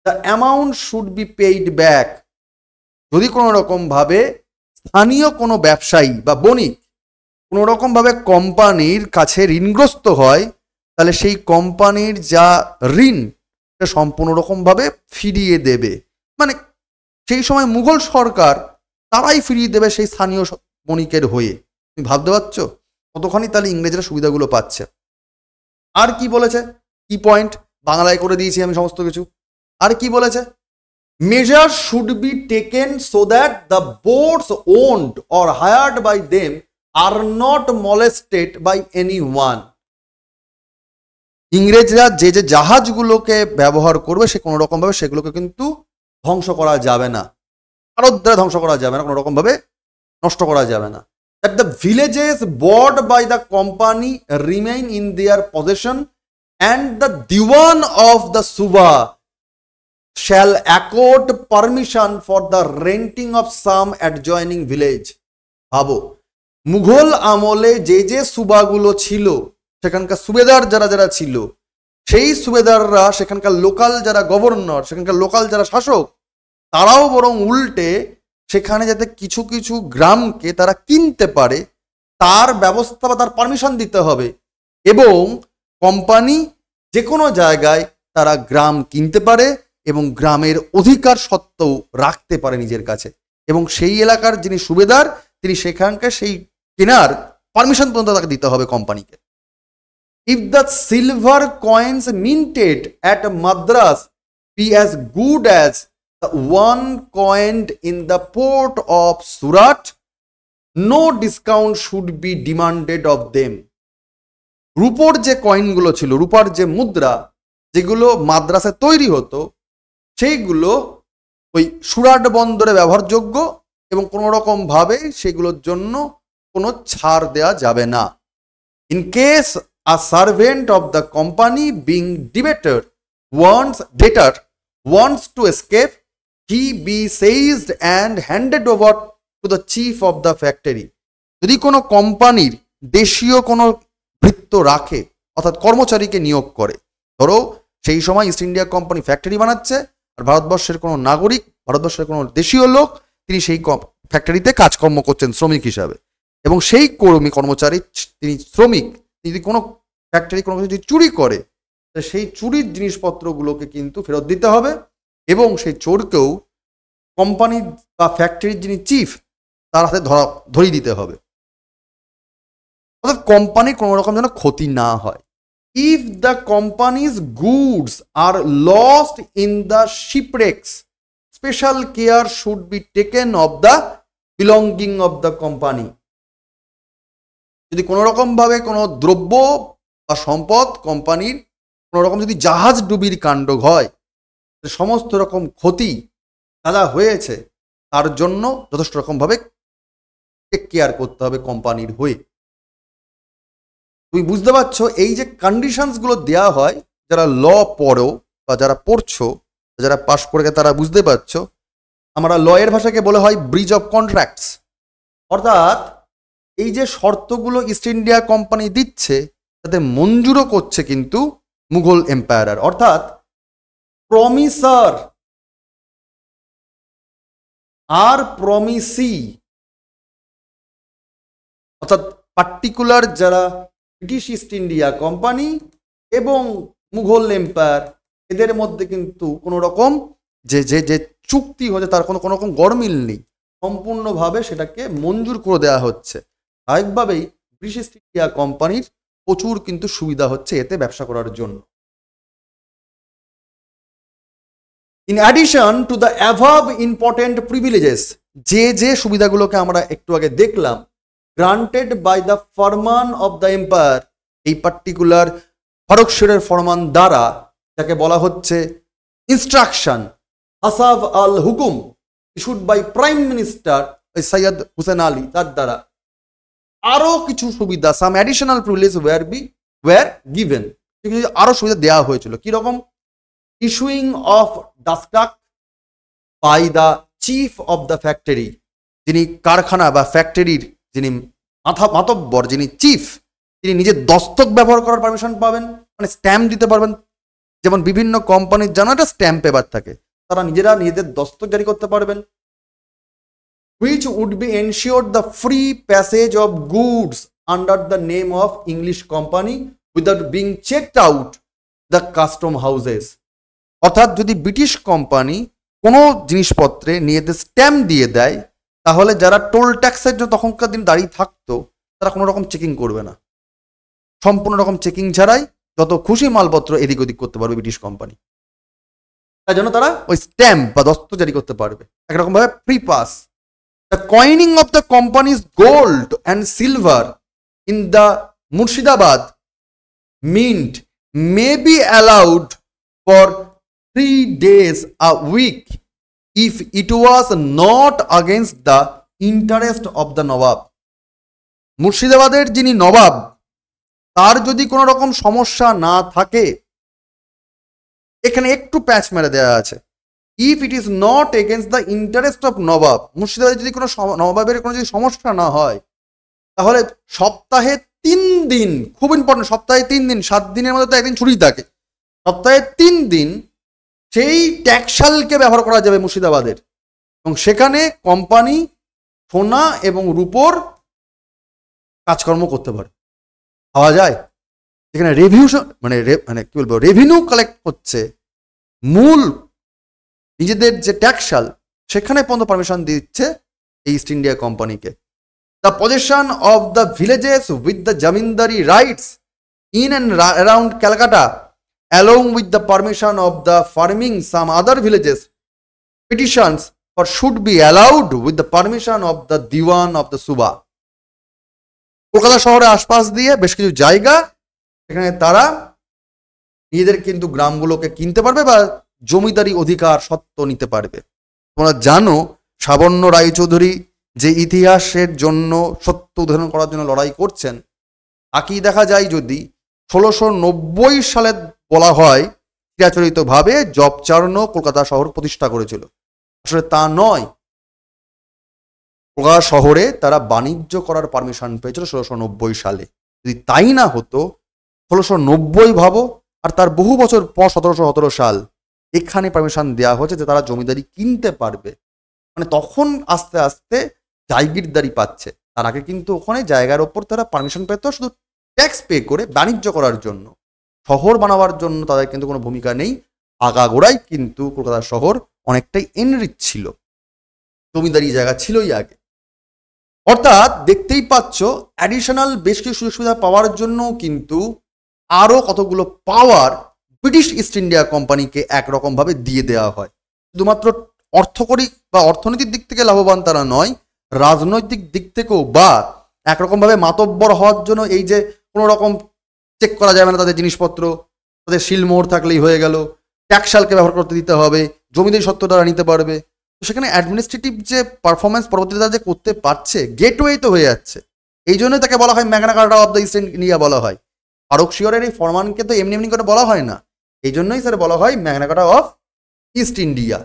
the amount should be paid back। যদি কোনো রকম ভাবে স্থানীয় কোনো ব্যবসায়ী বা বণিক কোনো রকম ভাবে কোম্পানির কাছে ঋণগ্রস্ত হয়, তাহলে সেই কোম্পানির যা ঋণ সেটা সম্পূর্ণ রকম ভাবে ফিরিয়ে দেবে। মানে সেই সময় মুঘল সরকার তারাই ফিরিয়ে দেবে সেই স্থানীয় বণিকের হয়ে। তুমি ভাবতে পারছো কতখানি তাহলে ইংরেজরা সুবিধাগুলো পাচ্ছে। আর কি বলেছে, কি পয়েন্ট বাংলায় করে দিয়েছি আমি সমস্ত কিছু। আর কি বলেছে, measure should be taken so that the boats owned or hired by them are not molested by any one. ইংরেজরা যে যে জাহাজগুলোকে ব্যবহার করবে সে কোনো রকম ভাবে সেগুলোকে কিন্তু ধ্বংস করা যাবে না, কারোর দ্বারা ধ্বংস করা যাবে না, কোনো রকম ভাবে নষ্ট করা যাবে না। That the villages bought by the company remain in their possession and the Diwan of the Suba shall accord permission for the renting of some adjoining village। ভাবো মুঘল আমলে যে যে সুবাগুলো ছিল, সেখানকার সুবেদার যারা যারা ছিল, সেই সুবেদাররা, সেখানকার লোকাল যারা গভর্নর, সেখানকার লোকাল যারা শাসক, তারাও বরং উল্টে সেখানে যাতে কিছু কিছু গ্রামকে তারা কিনতে পারে তার ব্যবস্থা বা তার পারমিশন দিতে হবে, এবং কোম্পানি যে কোনো জায়গায় তারা গ্রাম কিনতে পারে এবং গ্রামের অধিকার সত্ত্বেও রাখতে পারে নিজের কাছে, এবং সেই এলাকার যিনি সুবেদার তিনি সেখানকার সেই কেনার পারমিশন পর্যন্ত তাকে দিতে হবে কোম্পানিকে। If the silver coins minted at Madras be as good as the one coined in the port of Surat, no discount should be demanded of them. রূপোর যে কয়েনগুলো ছিল, রূপার যে মুদ্রা যেগুলো মাদ্রাসে তৈরি হতো, সেইগুলো ওই সুরাট বন্দরে ব্যবহারযোগ্য এবং কোনো রকম ভাবে সেগুলোর জন্য কোনো ছাড় দেওয়া যাবে না। In case a servant of the company being debtor wants to escape, he be seized and handed over to the chief of the factory. যদি কোনো কোম্পানির দেশীয় কোনো ভৃত্য রাখে, অর্থাৎ কর্মচারীকে নিয়োগ করে, ধরো সেই সময় ইস্ট ইন্ডিয়া কোম্পানি ফ্যাক্টরি বানাচ্ছে আর ভারতবর্ষের কোনো নাগরিক, ভারতবর্ষের কোনো দেশীয় লোক তিনি সেই ফ্যাক্টরিতে কাজকর্ম করছেন শ্রমিক হিসাবে, এবং সেই কর্মচারী তিনি শ্রমিক, যদি কোনো ফ্যাক্টরি কোনো কিছু যদি চুরি করে সেই চুরির জিনিসপত্রগুলোকে কিন্তু ফেরত দিতে হবে, এবং সেই চোরকেও কোম্পানি বা ফ্যাক্টরির যিনি চিফ তার হাতে ধরিয়ে দিতে হবে, অর্থাৎ কোম্পানির কোনো রকম যেন ক্ষতি না হয়। If the company's goods are lost in the shipwrecks, special care should be taken of the belonging of the company. যদি কোনো রকম ভাবে কোনো দ্রব্য বা সম্পদ কোম্পানির কোনো রকম যদি জাহাজ ডুবির কাণ্ড হয়, সমস্ত রকম ক্ষতি যা হয়েছে তার জন্য যথেষ্ট রকমভাবে টেক কেয়ার করতে হবে কোম্পানির হয়ে। তুমি বুঝতে পারছো এই যে কন্ডিশনসগুলো দেওয়া হয়, যারা ল পড়ো বা যারা পড়ছো, যারা পাশ করে তারা বুঝতে পারছো, আমরা লয়ের ভাষাকে বলে হয় ব্রিজ অফ কন্ট্রাক্টস, অর্থাৎ এই যে শর্তগুলো ইস্ট ইন্ডিয়া কোম্পানি দিচ্ছে তাতে মঞ্জুরও করছে কিন্তু মুঘল এম্পায়ার, অর্থাৎ প্রমিসার আর প্রমিসি, অর্থাৎ পার্টিকুলার যারা ব্রিটিশ ইস্ট ইন্ডিয়া কোম্পানি এবং মুঘল এম্পায়ার এদের মধ্যে কিন্তু কোনো রকম যে যে যে চুক্তি হচ্ছে তার কোনো রকম গরমিল নেই, সম্পূর্ণভাবে সেটাকে মঞ্জুর করে দেওয়া হচ্ছে। স্বাভাবিকভাবেই ব্রিটিশ ইস্ট ইন্ডিয়া কোম্পানির প্রচুর কিন্তু সুবিধা হচ্ছে এতে ব্যবসা করার জন্য। In addition to the above important privileges, যে যে সুবিধাগুলোকে আমরা একটু আগে দেখলাম, granted by the farman of the empire, এই পার্টিকুলার ফরকশেরের ফরমান দ্বারা, যাকে বলা হচ্ছে ইনস্ট্রাকশন আসাফ আল হুকুম issued by prime minister Syed Hussain Ali, তার দ্বারা আরো কিছু সুবিধা, some additional privilege were given, আরো সুবিধা দেওয়া হয়েছিল। কিরকম? Issuing of dastak by the chief of the factory, যিনি কারখানা বা ফ্যাক্টরির যিনি মাতব্বর, যিনি চিফ, তিনি নিজের দস্তক ব্যবহার করার পারমিশন পাবেন, মানে স্ট্যাম্প দিতে পারবেন। যেমন বিভিন্ন কোম্পানির জানো একটা স্ট্যাম্প পেপার থাকে, তারা নিজেরা নিজেদের দস্তক জারি করতে পারবেন। which would be ensured the free passage of goods under the name of English company without being checked out the custom houses, অর্থাৎ যদি ব্রিটিশ কোম্পানি কোনো জিনিসপত্রে নিজেদের স্ট্যাম্প দিয়ে দেয় তাহলে যারা টোল ট্যাক্সের জন্য তখনকার দিন দাঁড়িয়ে থাকতো তারা কোনো রকম চেকিং করবে না, সম্পূর্ণ রকম চেকিং ছাড়াই যত খুশি মালপত্র এদিক ওদিক করতে পারবে ব্রিটিশ কোম্পানি, তার জন্য তারা ওই স্ট্যাম্প বা দস্তক জারি করতে পারবে, একরকম ভাবে free pass. The coining of the company's gold and silver in the Murshidabad mint may be allowed for 3 days a week if it was not against the interest of the Nawab. মুর্শিদাবাদের যিনি নবাব তার যদি কোনো রকম সমস্যা না থাকে, এখানে একটু প্যাচ মেরে দেওয়া আছে, if it is not against the interest of নবাব, মুর্শিদাবাদে যদি কোনো নবাবের কোনো যদি সমস্যা না হয় তাহলে সপ্তাহে 3 দিন, খুব ইম্পর্টেন্ট, সপ্তাহে 3 দিন, 7 দিনের মধ্যে তো একদিন ছুটি থাকে, সপ্তাহে 3 দিন সেই ট্যাক্সালকে ব্যবহার করা যাবে মুর্শিদাবাদের, এবং সেখানে কোম্পানি সোনা এবং রূপোর কাজকর্ম করতে পারে। পাওয়া যায় যেখানে মানে কি বলবো, রেভিনিউ কালেক্ট হচ্ছে, মূল নিজেদের যে ট্যাক্সাল সেখানে পর্যন্ত পারমিশন দিচ্ছে এই ইস্ট ইন্ডিয়া কোম্পানিকে। The possession of the villages with the জমিনদারি rights in and around Calcutta along with the permission of the farming some other villages, petitions for should be allowed with the permission of the Diwan of the Suba। Kolkata শহরের আশপাশ দিয়ে বেশ কিছু জায়গা, সেখানে তারা নিজেদের কিন্তু গ্রামগুলোকে কিনতে পারবে বা জমিদারি অধিকার সত্ত্ব নিতে পারবে। তোমরা জানো সাবর্ণ রায়চৌধুরী যে ইতিহাসের জন্য সত্য উদাহরণ করার জন্য লড়াই করছেন, তাকেই দেখা যায় যদি 1690 সালে বলা হয় চিরাচরিতভাবে জবচার্ণ কলকাতা শহর প্রতিষ্ঠা করেছিল। আসলে তা নয়, কলকাতা শহরে তারা বাণিজ্য করার পারমিশন পেয়েছিল 1690 সালে। যদি তাই না হতো, 1690 ভাবো, আর তার বহু বছর পর 1717 সাল এখানে পারমিশন দেওয়া হয়েছে যে তারা জমিদারি কিনতে পারবে। মানে তখন আস্তে আস্তে জায়গিরদারি পাচ্ছে। তার আগে কিন্তু ওখানে জায়গার ওপর তারা পারমিশন পেত শুধু ট্যাক্স পে করে বাণিজ্য করার জন্য, শহর বানাবার জন্য তাদের কিন্তু কোনো ভূমিকা নেই। আগাগোড়াই কিন্তু কলকাতা শহর অনেকটাই এনরিচ ছিল, জমিদারি জায়গা ছিলই আগে। অর্থাৎ দেখতেই পাচ্ছ অ্যাডিশনাল বেশ কিছু সুযোগ সুবিধা পাওয়ার জন্য কিন্তু আরও কতগুলো পাওয়ার ব্রিটিশ ইস্ট ইন্ডিয়া কোম্পানিকে একরকমভাবে দিয়ে দেওয়া হয়। শুধুমাত্র অর্থকরী বা অর্থনীতির দিক থেকে লাভবান তারা নয়, রাজনৈতিক দিক থেকেও বা একরকমভাবে মাতব্বর হওয়ার জন্য, এই যে কোনো রকম চেক করা যাবে না তাদের জিনিসপত্র, তাদের শিলমোহর থাকলেই হয়ে গেল, ট্যাক্সালকে ব্যবহার করতে দিতে হবে, জমিদারি সত্ত্ব তারা নিতে পারবে। তো সেখানে অ্যাডমিনিস্ট্রেটিভ যে পারফরমেন্স পরবর্তীতে তারা যে করতে পারছে, গেটওয়ে তো হয়ে যাচ্ছে। এই জন্যই তাকে বলা হয় Magna কার্টা of the East India বলা হয়। ফারুকশিয়রের এই ফরমানকে তো এমনি এমনি করে বলা হয় না, এই জন্যই স্যার বলা হয় Magna কার্টা of east India.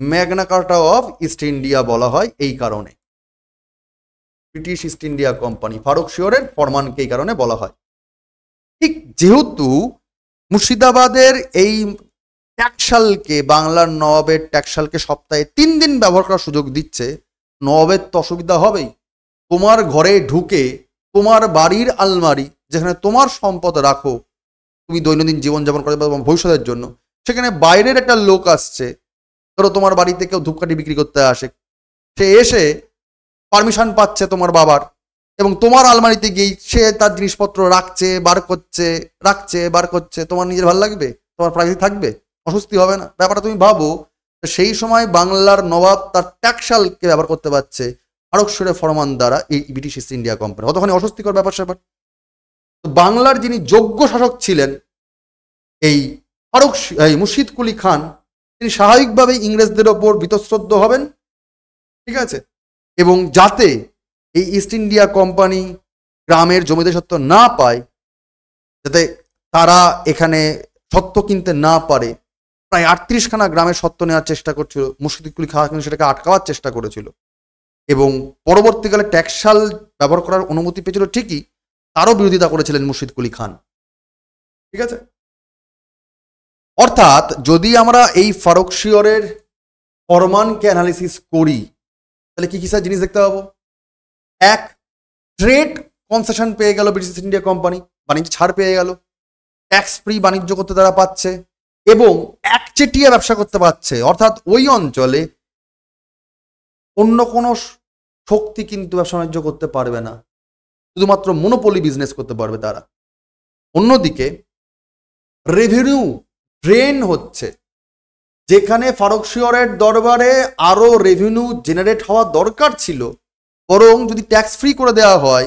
Magna কার্টা of east India বলা হয় এই কারণে, ব্রিটিশ ইস্ট ইন্ডিয়া কোম্পানি ফারুকশিয়রের ফরমানকে এই কারণে বলা হয়। ঠিক যেহেতু মুর্শিদাবাদের এই ট্যাক্সালকে, বাংলার নবাবের ট্যাক্সালকে সপ্তাহে 3 দিন ব্যবহার করার সুযোগ দিচ্ছে, নবাবের তো অসুবিধা হবেই। তোমার ঘরে ঢুকে তোমার বাড়ির আলমারি যেখানে তোমার সম্পদ রাখো, তুমি দৈনন্দিন জীবনযাপন করে ভবিষ্যতের জন্য, সেখানে বাইরের একটা লোক আসছে, ধরো তোমার বাড়িতে কেউ ধূপকাঠি বিক্রি করতে আসে, সে এসে পারমিশন পাচ্ছে তোমার বাবার, এবং তোমার আলমারিতে গিয়ে সে তার জিনিসপত্র রাখছে, বার করছে, তোমার নিজের ভালো লাগবে? তোমার প্রাইভেসি থাকবে? অস্বস্তি হবে না? ব্যাপারটা তুমি ভাবো। সেই সময় বাংলার নবাব তার ট্যাক্সালকে ব্যবহার করতে পারছে ফারুকশিয়রের ফরমান দ্বারা, এই ব্রিটিশ ইস্ট ইন্ডিয়া কোম্পানি। কতখানি অস্বস্তিকর ব্যাপার স্যাপার। বাংলার যিনি যোগ্য শাসক ছিলেন এই মুর্শিদ কুলি খান, তিনি স্বাভাবিকভাবেই ইংরেজদের ওপর বীতশ্রদ্ধ হবেন, ঠিক আছে, এবং যাতে এই ইস্ট ইন্ডিয়া কোম্পানি গ্রামের জমিদারি সত্ত্ব না পায়, যাতে তারা এখানে সত্ত্ব কিনতে না পারে, প্রায় 38খানা গ্রামের সত্ত্ব নেওয়ার চেষ্টা করছিল মুর্শিদ কুলি খান, কিন্তু সেটাকে আটকাবার চেষ্টা করেছিল, এবং পরবর্তীকালে ট্যাক্সাল ব্যবহার করার অনুমতি পেয়েছিল ঠিকই, তারও বিরোধিতা করেছিলেন মুর্শিদ কুলি খান, ঠিক আছে। অর্থাৎ যদি আমরা এই ফারুকশিয়রের ফরমানকে অ্যানালিসিস করি, তাহলে কি কি স্যার জিনিস দেখতে পাবো? এক, ট্রেড কনসেশন পেয়ে গেল ব্রিটিশ ইস্ট ইন্ডিয়া কোম্পানি, বাণিজ্য ছাড় পেয়ে গেল, ট্যাক্স ফ্রি বাণিজ্য করতে তারা পাচ্ছে, এবং একচেটিয়া ব্যবসা করতে পারছে। অর্থাৎ ওই অঞ্চলে অন্য কোনো শক্তি কিন্তু ব্যবসা বাণিজ্য করতে পারবে না, শুধুমাত্র মনোপলি বিজনেস করতে পারবে তারা। অন্যদিকে রেভিনিউ ড্রেন হচ্ছে, যেখানে ফারুকশিয়রের দরবারে আরো রেভিনিউ জেনারেট হওয়া দরকার ছিল, বরং যদি ট্যাক্স ফ্রি করে দেওয়া হয়,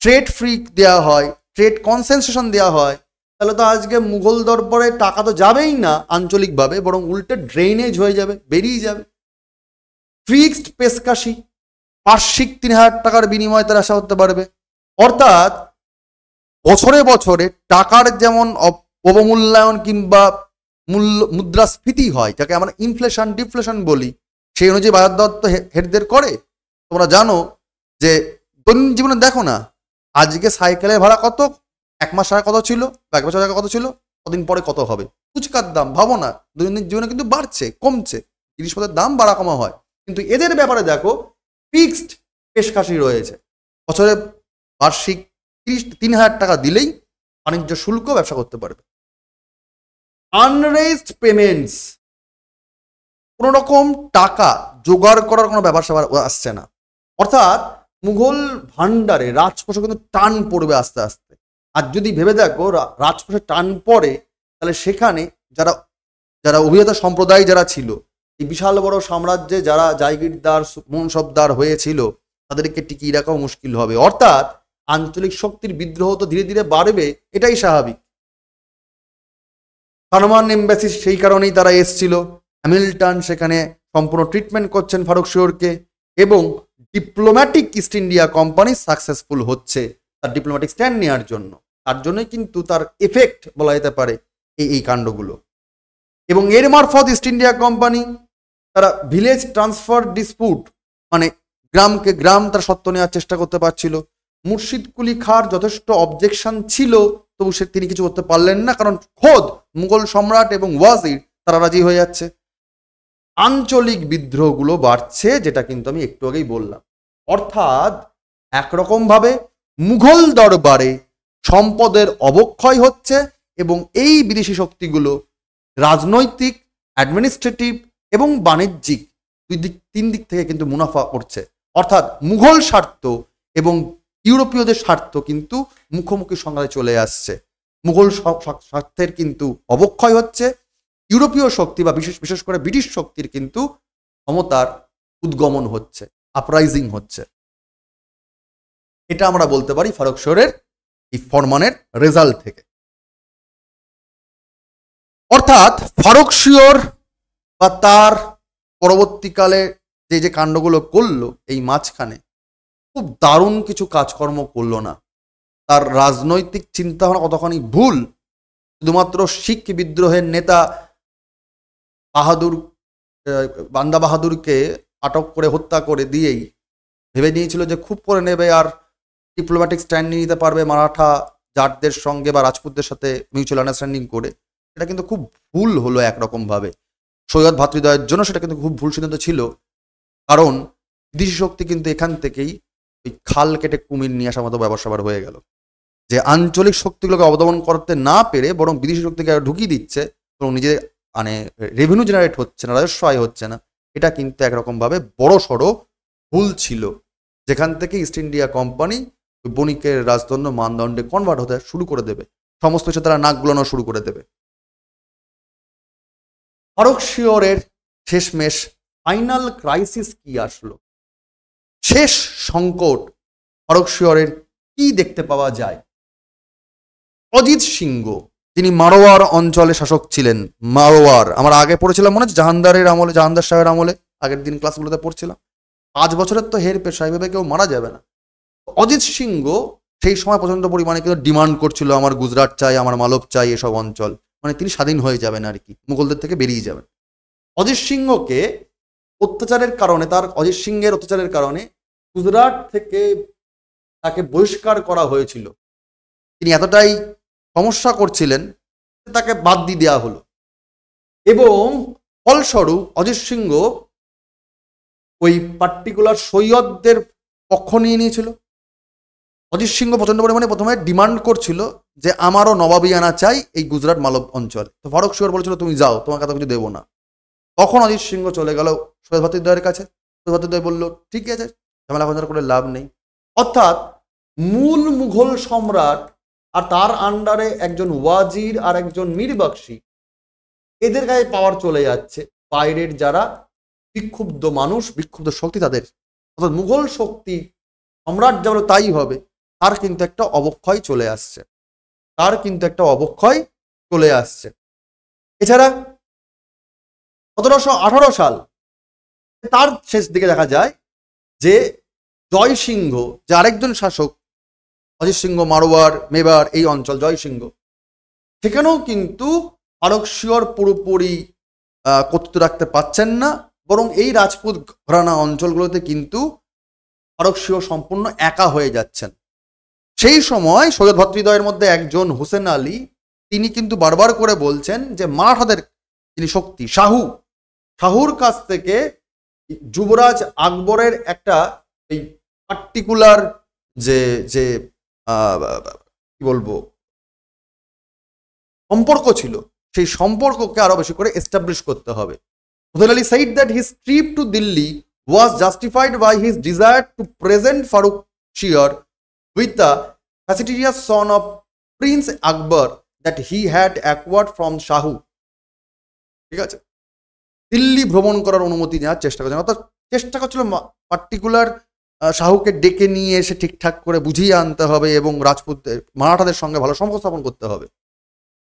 ট্রেড ফ্রি দেওয়া হয়, ট্রেড কনসেনসেশন দেওয়া হয়, তাহলে তো আজকে মুঘল দরবারে টাকা তো যাবেই না আঞ্চলিকভাবে, বরং উল্টে ড্রেনেজ হয়ে যাবে, বেরিয়ে যাবে। ফিক্সড পেশকাশি, বার্ষিক 3000 টাকার বিনিময়ে তারা আশা করতে পারবে। অর্থাৎ বছরে বছরে টাকার যেমন অবমূল্যায়ন কিংবা মুদ্রাস্ফীতি হয়, যাকে আমরা ইনফ্লেশন ডিফ্লেশন বলি, সেই অনুযায়ী বাজার দর তো হেরদের করে। তোমরা জানো যে দৈনন্দিন জীবনে দেখো না, আজকে সাইকেলের ভাড়া কত, 1 মাস আগে কত ছিল বা 1 বছর আগে কত ছিল, কদিন পরে কত হবে। ফুচকার দাম ভাবো না, দৈনন্দিন জীবনে কিন্তু বাড়ছে কমছে, জিনিসপত্রের দাম বাড়া কমা হয়, কিন্তু এদের ব্যাপারে দেখো ফিক্সড পেশকাশি রয়েছে। বছরে বার্ষিক 3,000 টাকা দিলেই বাণিজ্য শুল্ক ব্যবসা করতে পারবে। আনরেজড পেমেন্টস, কোনো রকম টাকা জোগাড় করার কোনো ব্যাপার স্যাপার আসছে না। অর্থাৎ মুঘল ভান্ডারে রাজকোষে কিন্তু টান পড়বে আস্তে আস্তে। আর যদি ভেবে দেখো রাজকোষে টান পড়ে, তাহলে সেখানে যারা যারা অভিজাত সম্প্রদায় যারা ছিল, এই বিশাল বড় সাম্রাজ্যে যারা জায়গিরদার মনসবদার হয়েছিল, তাদেরকে টিকিয়ে রাখাও মুশকিল হবে। অর্থাৎ আঞ্চলিক শক্তির বিদ্রোহ তো ধীরে ধীরে বাড়বে, এটাই স্বাভাবিক। হানুমান এম্বাসি সেই কারণেই তারা এসছিল। হ্যামিল্টন সেখানে সম্পূর্ণ ট্রিটমেন্ট করছেন ফারুক শিওরকে, এবং diplomatic east India company successful হচ্ছে তার ডিপ্লোম্যাটিক স্ট্যান্ড নেওয়ার জন্য। তার জন্যই কিন্তু তার এফেক্ট বলা যেতে পারে এই কাণ্ডগুলো। এবং এর মারফত ইস্ট ইন্ডিয়া কোম্পানি তারা ভিলেজ ট্রান্সফার ডিসপুট, মানে গ্রামকে গ্রাম তার সত্ত্ব নেওয়ার চেষ্টা করতে পারছিল। মুর্শিদ কুলি খাঁর যথেষ্ট অবজেকশন ছিল, তবু তিনি কিছু করতে পারলেন না, কারণ খোদ মুঘল সম্রাট এবং ওয়াজির তারা রাজি হয়ে যাচ্ছে। আঞ্চলিক বিদ্রোহগুলো বাড়ছে, যেটা কিন্তু আমি একটু আগেই বললাম। অর্থাৎ একরকম ভাবে মুঘল দরবারে সম্পদের অবক্ষয় হচ্ছে, এবং এই বিদেশি শক্তিগুলো রাজনৈতিক, অ্যাডমিনিস্ট্রেটিভ এবং বাণিজ্যিক তিন দিক থেকে কিন্তু মুনাফা করছে। অর্থাৎ মুঘল স্বার্থ এবং ইউরোপীয়দের স্বার্থ কিন্তু মুখোমুখি সংঘাতে চলে আসছে। মুঘল স্বার্থের কিন্তু অবক্ষয় হচ্ছে, ইউরোপীয় শক্তি বা বিশেষ করে ব্রিটিশ শক্তির কিন্তু ক্ষমতার উদ্গমন হচ্ছে, আপরাইজিং হচ্ছে। এটা আমরা বলতে পারি ফারুক শিওরের এই ফরমানের রেজাল্ট থেকে। অর্থাৎ ফারুক শিওর বা তার পরবর্তীকালে যে কাণ্ডগুলো করলো, এই মাঝখানে খুব দারুণ কিছু কাজকর্ম করলো না। তার রাজনৈতিক চিন্তাভাবনা কতখানি ভুল, শুধুমাত্র শিখ বিদ্রোহের নেতা বান্দা বাহাদুরকে আটক করে হত্যা করে দিয়েই ভেবে নিয়েছিল যে খুব করে নেবে আর ডিপ্লোম্যাটিক স্ট্যান্ড নিয়ে নিতে পারবে মারাঠা জাটদের সঙ্গে বা রাজপুতদের সাথে মিউচুয়াল আন্ডারস্ট্যান্ডিং করে। এটা কিন্তু খুব ভুল হলো একরকম ভাবে। সৈয়দ ভ্রাতৃদ্বয়ের জন্য সেটা কিন্তু খুব ভুল সিদ্ধান্ত ছিল, কারণ বিদেশি শক্তি কিন্তু এখান থেকেই ওই খাল কেটে কুমির নিয়ে আসার মতো ব্যবসা হয়ে গেল, যে আঞ্চলিক শক্তিগুলোকে অবদমন করতে না পেরে বরং বিদেশি শক্তিকে ঢুকিয়ে দিচ্ছে, এবং নিজে মানে রেভিনিউ জেনারেট হচ্ছে না, রাজস্ব আয় হচ্ছে না। এটা কিন্তু একরকম ভাবে বড় সড়ো ভুল ছিল, যেখান থেকে ইস্ট ইন্ডিয়া কোম্পানি বণিকের রাজদণ্ড মানদণ্ডে কনভার্ট হতে শুরু করে দেবে, সমস্ত কিছু তারা নাক গুলানো শুরু করে দেবে। ফারুক শিওরের শেষমেশ ফাইনাল ক্রাইসিস কি আসলো, শেষ সংকট ফারুক শিওরের কি দেখতে পাওয়া যায়? অজিত সিংহ, যিনি মারোয়ার অঞ্চলে শাসক ছিলেন। মারোয়ার আমরা আগে পড়েছিলাম মনে হচ্ছে জাহানদারের আমলে, জাহানদার সাহেবের আমলে, আগের দিন ক্লাসগুলোতে পড়ছিলাম। 5 বছরের তো হের পেশা, এভাবে কেউ মারা যাবে না। অজিত সিংহ সেই সময় প্রচন্ড পরিমাণে কিন্তু ডিমান্ড করছিল, আমার গুজরাট চাই, আমার মালব চাই, এসব অঞ্চল, মানে তিনি স্বাধীন হয়ে যাবেন আর কি, মুঘলদের থেকে বেরিয়ে যাবেন। অজিত সিংহকে অত্যাচারের কারণে, তার অজিত সিংহের অত্যাচারের কারণে গুজরাট থেকে তাকে বহিষ্কার করা হয়েছিল। তিনি এতটাই সমস্যা করছিলেন তাকে বাদ দিয়ে দেওয়া হলো, এবং ফলস্বরূপ অজিত সিংহ ওই পার্টিকুলার সৈয়দদের পক্ষ নিয়ে নিয়েছিল। অজিত সিংহ প্রচন্ড পরিমাণে প্রথমে ডিমান্ড করছিল যে আমারও নবাবিয়ানা চাই এই গুজরাট মালব অঞ্চলে। তো ফারুক শিওর বলেছিল তুমি যাও, তোমাকে এত কিছু দেবো না। তখন অজিত সিংহ চলে গেল সৈয়দ ভ্রাতৃদ্বয়ের কাছে। সৈয়দ ভ্রাতৃদ্বয় বলল ঠিক আছে, ঝামেলা খঞ্জার করে লাভ নেই। অর্থাৎ মূল মুঘল সম্রাট আর তার আন্ডারে একজন ওয়াজির আর একজন মীর বখশি, এদের গায়ে পাওয়ার চলে যাচ্ছে। বাইরের যারা বিক্ষুব্ধ মানুষ, বিক্ষুব্ধ শক্তি তাদের, অর্থাৎ মুঘল শক্তি সম্রাট যা বলে তাই হবে, তার কিন্তু একটা অবক্ষয় চলে আসছে, তার কিন্তু একটা অবক্ষয় চলে আসছে। এছাড়া 1718 সাল তার শেষ দিকে দেখা যায় যে জয় সিংহ, যে আরেকজন শাসক, অজিত সিংহ মারোয়ার, মেবার এই অঞ্চল, জয় সিংহ, সেখানেও কিন্তু ফারুক শিওর পুরোপুরি কর্তৃত্ব রাখতে পারছেন না, বরং এই রাজপুত ঘরানা অঞ্চলগুলোতে কিন্তু ফারুক শিওর সম্পূর্ণ একা হয়ে যাচ্ছেন। সেই সময় সৈয়দ ভ্রাতৃদ্বয়ের মধ্যে একজন হোসেন আলী, তিনি কিন্তু বারবার করে বলছেন যে মারাঠাদের যিনি শক্তি শাহুর কাছ থেকে যুবরাজ আকবরের একটা এই পার্টিকুলার যে যে কি বলবো সম্পর্ক ছিল, সেই সম্পর্ককে আরো বেশি করে এস্টাবলিশ করতে হবে। Hussain Ali said that his trip to Delhi was justified by his desire to present Farrukshir with the facetious son of Prince Akbar that he had acquired from Shahu. ঠিক আছে, দিল্লি ভ্রমণ করার অনুমতি নেওয়ার চেষ্টা করছেন, অর্থাৎ চেষ্টা করছিল পার্টিকুলার শাহুকে ডেকে নিয়ে এসে ঠিকঠাক করে বুঝিয়ে আনতে হবে এবং রাজপুতদের মারাঠাদের সঙ্গে ভালো সম্পর্ক স্থাপন করতে হবে।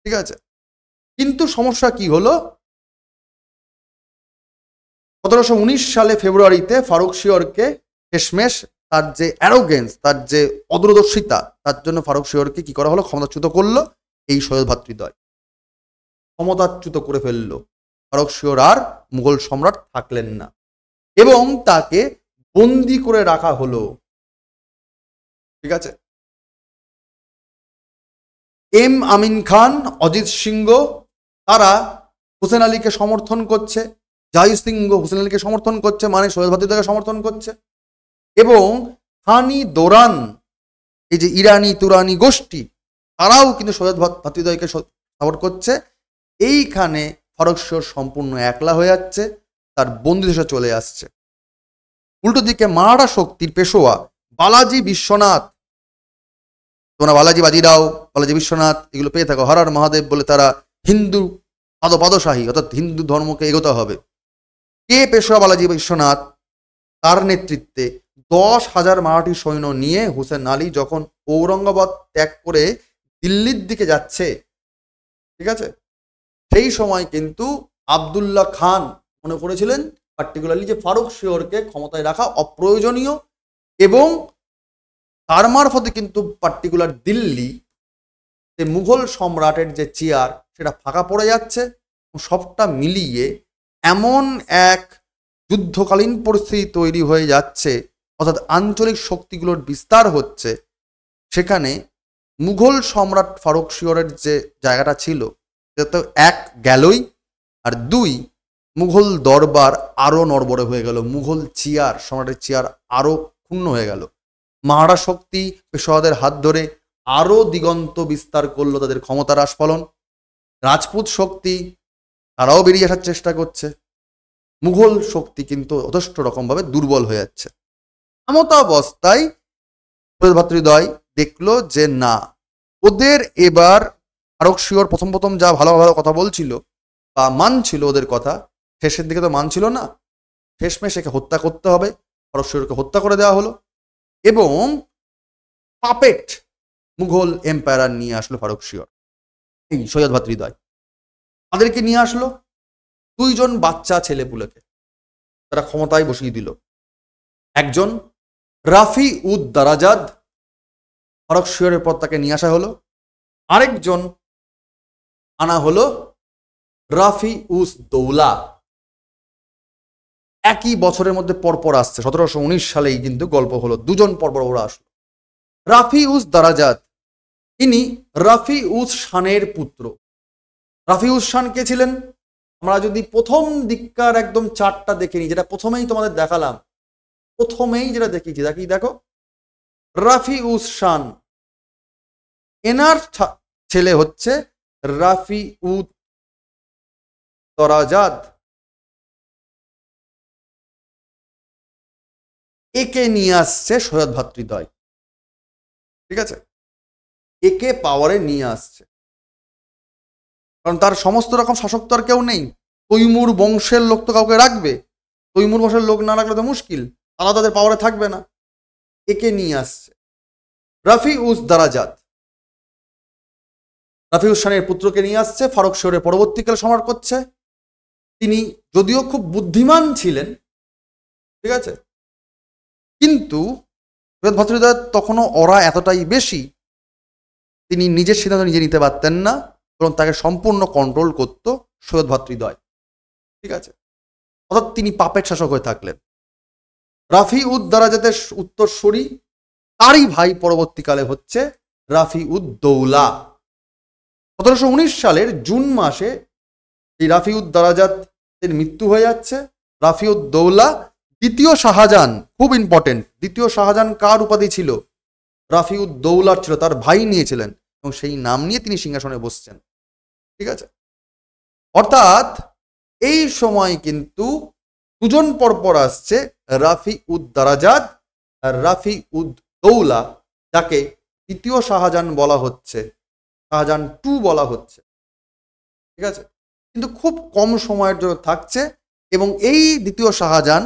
ঠিক আছে, কিন্তু সমস্যা কি হলো, 1719 সালে ফেব্রুয়ারিতে ফারুকশিয়রকে শেষমেশ তার যে অ্যারোগেন্স, তার যে অদূরদর্শিতা, তার জন্য ফারুকশিয়রকে কি করা হলো, ক্ষমতাচ্যুত করলো এই সৈয়দ ভ্রাতৃদ্বয়। ক্ষমতাচ্যুত করে ফেললো, ফারুকশিয়র আর মুঘল সম্রাট থাকলেন না এবং তাকে বন্দি করে রাখা হলো। ঠিক আছে, এম আমিন খান, অজিত সিংহ তারা হুসেন আলীকে সমর্থন করছে, জাহি সিংহ হুসেন আলীকে সমর্থন করছে, মানে সৈয়দ ভ্রাতৃদ্বয়কে সমর্থন করছে, এবং খানি দোরান এই যে ইরানি তুরানি গোষ্ঠী তারাও কিন্তু সৈয়দ ভ্রাতৃদ্বয়কে সাপোর্ট করছে। এইখানে ফারুকশিয়র সম্পূর্ণ একলা হয়ে যাচ্ছে, তার বন্দিদশা চলে আসছে। উল্টো দিকে মারাঠা শক্তির পেশোয়া বালাজি বিশ্বনাথ, তোমরা বালাজি বাজিরাও, বালাজি বিশ্বনাথ এগুলো পেয়ে থাকো, হর হর মহাদেব বলে তারা হিন্দু পাদশাহী, অর্থাৎ হিন্দু ধর্মকে এগোতে হবে। কে পেশোয়া বালাজি বিশ্বনাথ, তার নেতৃত্বে 10,000 মারাঠি সৈন্য নিয়ে হুসেন আলী যখন ঔরঙ্গাবাদ ত্যাগ করে দিল্লির দিকে যাচ্ছে, ঠিক আছে, সেই সময় কিন্তু আবদুল্লাহ খান মনে করেছিলেন পার্টিকুলারলি যে ফারুকশিয়রকে ক্ষমতায় রাখা অপ্রয়োজনীয় এবং তার মারফতে কিন্তু পার্টিকুলার দিল্লি যে মুঘল সম্রাটের যে চেয়ার সেটা ফাঁকা পড়ে যাচ্ছে। সবটা মিলিয়ে এমন এক যুদ্ধকালীন পরিস্থিতি তৈরি হয়ে যাচ্ছে, অর্থাৎ আঞ্চলিক শক্তিগুলোর বিস্তার হচ্ছে। সেখানে মুঘল সম্রাট ফারুকশিয়রের যে জায়গাটা ছিল সেটা তো এক গেলই, আর দুই মুঘল দরবার আরো নড়বড়ে হয়ে গেল, মুঘল চেয়ার সম্রাটের চেয়ার আরো ক্ষুণ্ণ হয়ে গেল। মারাঠা শক্তি পেশোয়াদের হাত ধরে আরো দিগন্ত বিস্তার করলো তাদের ক্ষমতার আস্ফলন। রাজপুত শক্তি তারাও বেরিয়ে আসার চেষ্টা করছে, মুঘল শক্তি কিন্তু যথেষ্ট রকমভাবে দুর্বল হয়ে যাচ্ছে। এমত অবস্থায় সৈয়দ ভ্রাতৃদ্বয় দেখলো যে না, ওদের এবার ফারুকশিয়র প্রথম যা ভালো ভালো কথা বলছিল বা মানছিল ওদের কথা, শেষের দিকে তো মানছিল না, শেষমেশ একে হত্যা করতে হবে। ফারুকশিয়রকে হত্যা করে দেওয়া হলো এবং পাপেট মুঘল এম্পায়ার নিয়ে আসলো ফারুকশিয়র, এই সৈয়দ ভ্রাতৃদ্বয় তাদেরকে নিয়ে আসলো, 2 জন বাচ্চা ছেলেপুলেকে তারা ক্ষমতায় বসিয়ে দিল। একজন রাফি উদ দারাজাদ, ফারুকশিয়রের পর তাকে নিয়ে আসা হলো। আরেকজন আনা হলো রাফি উস দৌলা, একই বছরের মধ্যে পরপর আসছে, 1719 সালেই কিন্তু গল্প হলো, 2 জন পরপর ওরা আসলো। রাফি উস দারাজাদ ইনি রাফি উস শানের পুত্র। রাফি উস শান কে ছিলেন? আমরা যদি প্রথম দিককার একদম চার্টটা দেখে নিই, যেটা প্রথমেই তোমাদের দেখালাম, প্রথমেই যেটা দেখিয়েছি, দেখো রাফি উস শান, এনার ছেলে হচ্ছে রাফি উদ দরাজাদ। একে নিয়ে আসছে সৈয়দ ভ্রাতৃদ্বয়, ঠিক আছে, একে পাওয়ারে নিয়ে আসছে, কারণ তার সমস্ত রকম শাসক তো আর কেউ নেই। তৈমুর বংশের লোক তো কাউকে রাখবে, তৈমুর বংশের লোক না রাখলে তো মুশকিল, তারা তাদের পাওয়ারে থাকবে না। একে নিয়ে আসছে রাফি উস দারাজাদ, রাফি উস শানের পুত্রকে নিয়ে আসছে, ফারুকশিয়রের পরবর্তীকালে সম্রাট করছে। তিনি যদিও খুব বুদ্ধিমান ছিলেন, ঠিক আছে, কিন্তু সৈয়দ ভ্রাতৃদ্বয় তখনও ওরা এতটাই বেশি, তিনি নিজের সিদ্ধান্ত নিজে নিতে পারতেন না, এবং তাকে সম্পূর্ণ কন্ট্রোল করত সৈয়দ ভ্রাতৃদ্বয়, ঠিক আছে, অর্থাৎ তিনি পাপেট শাসক হয়ে থাকলেন। রাফি উদ দারাজাদের উত্তরসূরি তারই ভাই পরবর্তীকালে হচ্ছে রাফি উদ দৌলা। 1719 সালের জুন মাসে এই রাফিউদ্দারাজাতের মৃত্যু হয়ে যাচ্ছে। রাফিউদ্দৌলা দ্বিতীয় শাহজাহান, খুব ইম্পর্টেন্ট, দ্বিতীয় শাহজাহান কার উপাধি ছিল? রাফিউদ্দৌলার ছিল, তার ভাই নিয়েছিলেন এবং সেই নাম নিয়ে তিনি সিংহাসনে বসছেন। ঠিক আছে, অর্থাৎ এই সময় কিন্তু দুজন পরপর আসছে, রাফিউদ্দারাজাত আর রাফিউদ্দৌলা, যাকে দ্বিতীয় শাহজাহান বলা হচ্ছে, শাহজাহান টু বলা হচ্ছে। ঠিক আছে, কিন্তু খুব কম সময়ের জন্য থাকছে এবং এই দ্বিতীয় শাহজাহান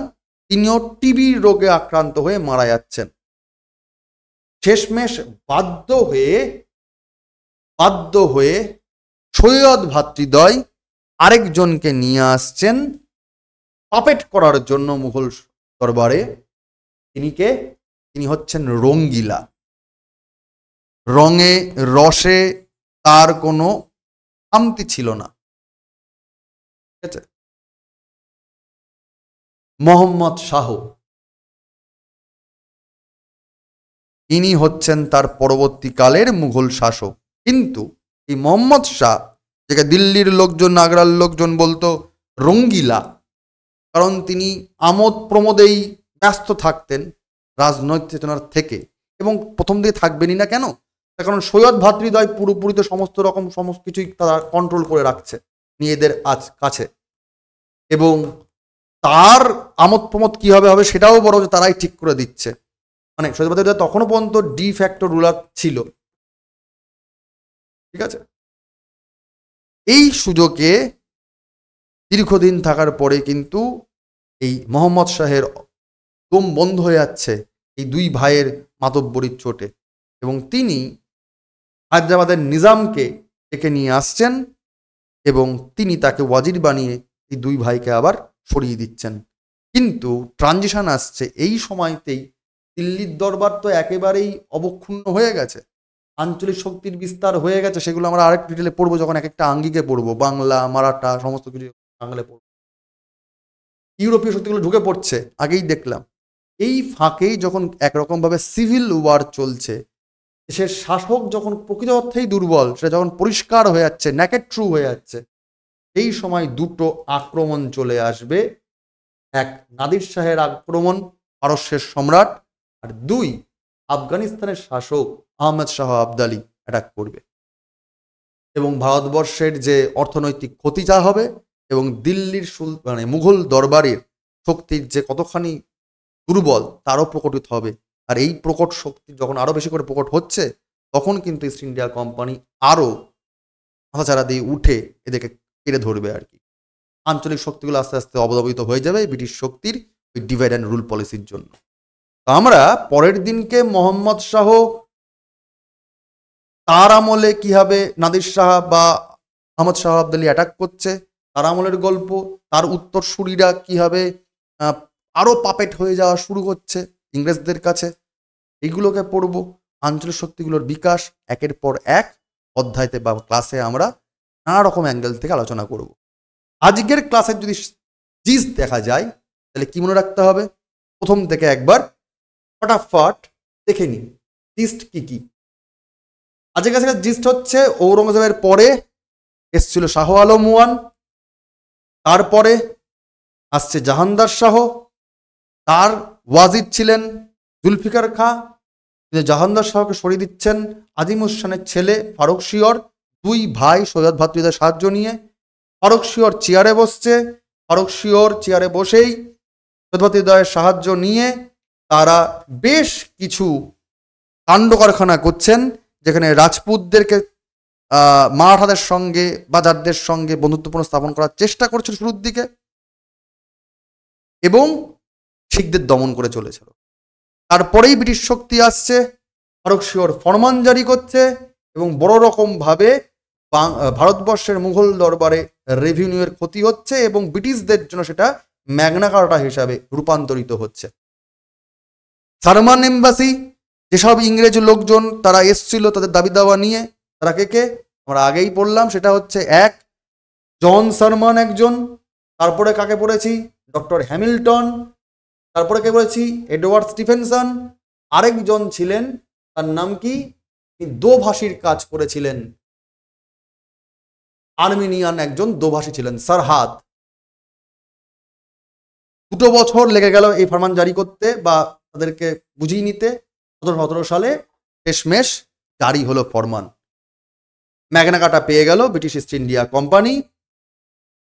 তিনিও টিবি রোগে আক্রান্ত হয়ে মারা যাচ্ছেন। শেষমেশ বাধ্য হয়ে সৈয়দ ভ্রাতৃদ্বয় আরেকজনকে নিয়ে আসছেন পাপেট করার জন্য মুঘল দরবারে। তিনি হচ্ছেন রঙ্গিলা। রঙে রসে তার কোনো খামতি ছিল না। ঠিক আছে, মোহাম্মদ শাহ, ইনি হচ্ছেন তার পরবর্তীকালের মুঘল শাসক। কিন্তু এই মোহাম্মদ শাহ, যাকে দিল্লির লোকজন, আগ্রার লোকজন বলতো রঙ্গিলা, কারণ তিনি আমোদ প্রমোদেই ব্যস্ত থাকতেন রাজনৈতিক চেতনার থেকে, এবং প্রথম দিকে থাকবেনই না কেন, তার কারণ সৈয়দ ভ্রাতৃদ্বয় পুরোপুরি তো সমস্ত কিছুই তারা কন্ট্রোল করে রাখছে নিজেদের কাছে, এবং তার আমোদ প্রমোদ কীভাবে হবে সেটাও বড় তারাই ঠিক করে দিচ্ছে। মানে সৈয়দ ভ্রাতৃদ্বয় তখনও পর্যন্ত ডি ফ্যাক্টর রুলার ছিল। ঠিক আছে, এই সুযোগে দীর্ঘদিন থাকার পরে কিন্তু এই মোহাম্মদ শাহের দম বন্ধ হয়ে যাচ্ছে এই দুই ভাইয়ের মাতব্বরির চোটে, এবং তিনি হায়দ্রাবাদের নিজামকে ডেকে নিয়ে আসছেন এবং তিনি তাকে ওয়াজির বানিয়ে এই দুই ভাইকে আবার সরিয়ে দিচ্ছেন। কিন্তু ট্রানজিশন আসছে, এই সময়তেই দিল্লির দরবার তো একেবারেই অবক্ষুণ্ণ হয়ে গেছে, আঞ্চলিক শক্তির বিস্তার হয়ে গেছে। সেগুলো আমরা আরেক ডিটেলে পড়বো যখন এক একটা আঙ্গিকে পড়বো, বাংলা, মারাঠা, সমস্ত কিছু বাংলায় পড়বো। ইউরোপীয় শক্তিগুলো ঢুকে পড়ছে, আগেই দেখলাম। এই ফাঁকেই যখন একরকমভাবে সিভিল ওয়ার চলছে, দেশের শাসক যখন প্রকৃত অর্থেই দুর্বল, সেটা যখন পরিষ্কার হয়ে যাচ্ছে, ন্যাকেড ট্রু হয়ে যাচ্ছে, এই সময় দুটো আক্রমণ চলে আসবে। এক, নাদির শাহের আক্রমণ, পারস্যের সম্রাট, আর দুই, আফগানিস্তানের শাসক আহমেদ শাহ আবদালি অ্যাটাক করবে এবং ভারতবর্ষের যে অর্থনৈতিক ক্ষতি যা হবে এবং দিল্লির মানে মুঘল দরবারের শক্তির যে কতখানি দুর্বল তারও প্রকটিত হবে। আর এই প্রকট শক্তি যখন আরো বেশি করে প্রকট হচ্ছে, তখন কিন্তু ইস্ট ইন্ডিয়া কোম্পানি আরো মাথাচাড়া দিয়ে উঠে এদেরকে কেড়ে ধরবে আর কি। আঞ্চলিক শক্তিগুলো আস্তে আস্তে অবদমিত হয়ে যাবে ব্রিটিশ শক্তির ওই ডিভাইড অ্যান্ড রুল পলিসির জন্য। তো আমরা পরের দিনকে মোহাম্মদ শাহ তার আমলে কিভাবে নাদির শাহ বা আহমদ শাহ আবদালি অ্যাটাক করছে, তার আমলের গল্প, তার উত্তরসূরিরা কিভাবে আরো পাপেট হয়ে যাওয়া শুরু করছে ইংরেজদের কাছে, এইগুলোকে পড়ব। আঞ্চলিক শক্তিগুলোর বিকাশ একের পর এক অধ্যায়তে বা ক্লাসে আমরা নানা রকম অ্যাঙ্গেল থেকে আলোচনা করব। আজকের ক্লাসের যদি জিস্ট দেখা যায় তাহলে কি মনে রাখতে হবে, প্রথম থেকে একবার ফটাফট দেখে নিই জিস্ট কি কি। আজকের কাছে জিস্ট হচ্ছে, ঔরঙ্গজেবের পরে এসছিল শাহ আলম ওয়ান, তারপরে আসছে জাহানদার শাহ, তার ওয়াজির ছিলেন জুলফিকার খাঁ, তিনি জাহানদার শাহকে সরিয়ে দিচ্ছেন আজিমুস খানের ছেলে ফারুক শিয়র, দুই ভাই সৈয়দ ভ্রাতৃদ্বয়ের সাহায্য নিয়ে। ফারুক শিয়র চেয়ারে বসছে, ফারুক শিয়র চেয়ারে বসেই সৈয়দ ভ্রাতৃদ্বয়ের সাহায্য নিয়ে তারা বেশ কিছু কাণ্ড কারখানা করছেন, যেখানে রাজপুতদেরকে মারাঠাদের সঙ্গে বাজারদের সঙ্গে বন্ধুত্বপূর্ণ স্থাপন করার চেষ্টা করছিল শুরুর দিকে, এবং শিখদের দমন করে চলেছিল। তারপরেই ব্রিটিশ শক্তি আসছে, ফারুক শিয়র ফরমান জারি করছে এবং বড় রকম ভাবে ভারতবর্ষের মুঘল দরবারে রেভিনিউয়ের ক্ষতি হচ্ছে এবং ব্রিটিশদের জন্য সেটা ম্যাগনা কার্টা হিসাবে রূপান্তরিত হচ্ছে। সারমান এম্বাসি, যেসব ইংরেজ লোকজন তারা এসছিল তাদের দাবি দাওয়া নিয়ে, তারা কে আমরা আগেই পড়লাম, সেটা হচ্ছে এক, জন সারমান একজন, তারপরে কাকে পড়েছি, ডক্টর হ্যামিল্টন, তারপরে কে পড়েছি, এডওয়ার্ড স্টিফেনসন, আরেকজন ছিলেন তার নাম কি, দোভাষীর কাজ করেছিলেন, আর্মেনিয়ান একজন দোভাষী ছিলেন, সারহাদ। 2 বছর লেগে গেল এই ফরমান জারি করতে বা তাদেরকে বুঝিয়ে নিতে। 1717 সালে শেষমেশ জারি হলো ফরমান। ম্যাগনা কার্টা পেয়ে গেল ব্রিটিশ ইস্ট ইন্ডিয়া কোম্পানি,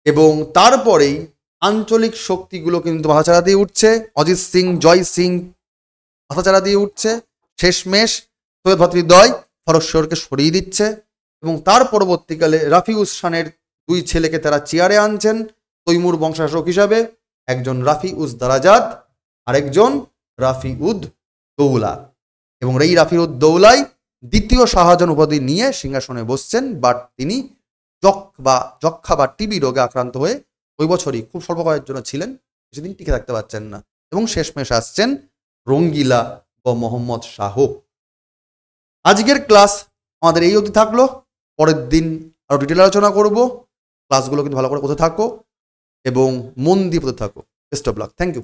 এবং তারপরেই আঞ্চলিক শক্তিগুলো কিন্তু মাথাচাড়া দিয়ে উঠছে। অজিত সিং, জয় সিং মাথাচাড়া দিয়ে উঠছে। শেষমেশ সৈয়দ ভ্রাতৃদ্বয় ফরশ্বরকে সরিয়ে দিচ্ছে, এবং তার পরবর্তীকালে রাফিউজ খানের 2 ছেলেকে তারা চেয়ারে আনছেন তৈমুর বংশশাসক হিসাবে, একজন রাফিউজ দারাজাত, আরেকজন রাফিউদ দৌলা। এবং এই রাফিউদ দৌলাই দ্বিতীয় শাহজাহান উপাধি নিয়ে সিংহাসনে বসছেন, বাট তিনি যক্ষা বা টিবি রোগে আক্রান্ত হয়ে ওই বছরই খুব স্বল্প কয়ের জন্য ছিলেন, বেশিদিন টিকে থাকতে পারছেন না, এবং শেষমেশ আসছেন রঙ্গিলা বা মোহাম্মদ শাহ। আজকের ক্লাস আমাদের এই অবধি থাকলো। পরের দিন আরো ডিটেল আলোচনা করব। ক্লাসগুলো কিন্তু ভালো করে করতে থাকো এবং মন দিয়ে পড়তে থাকো। Best of luck. Thank you.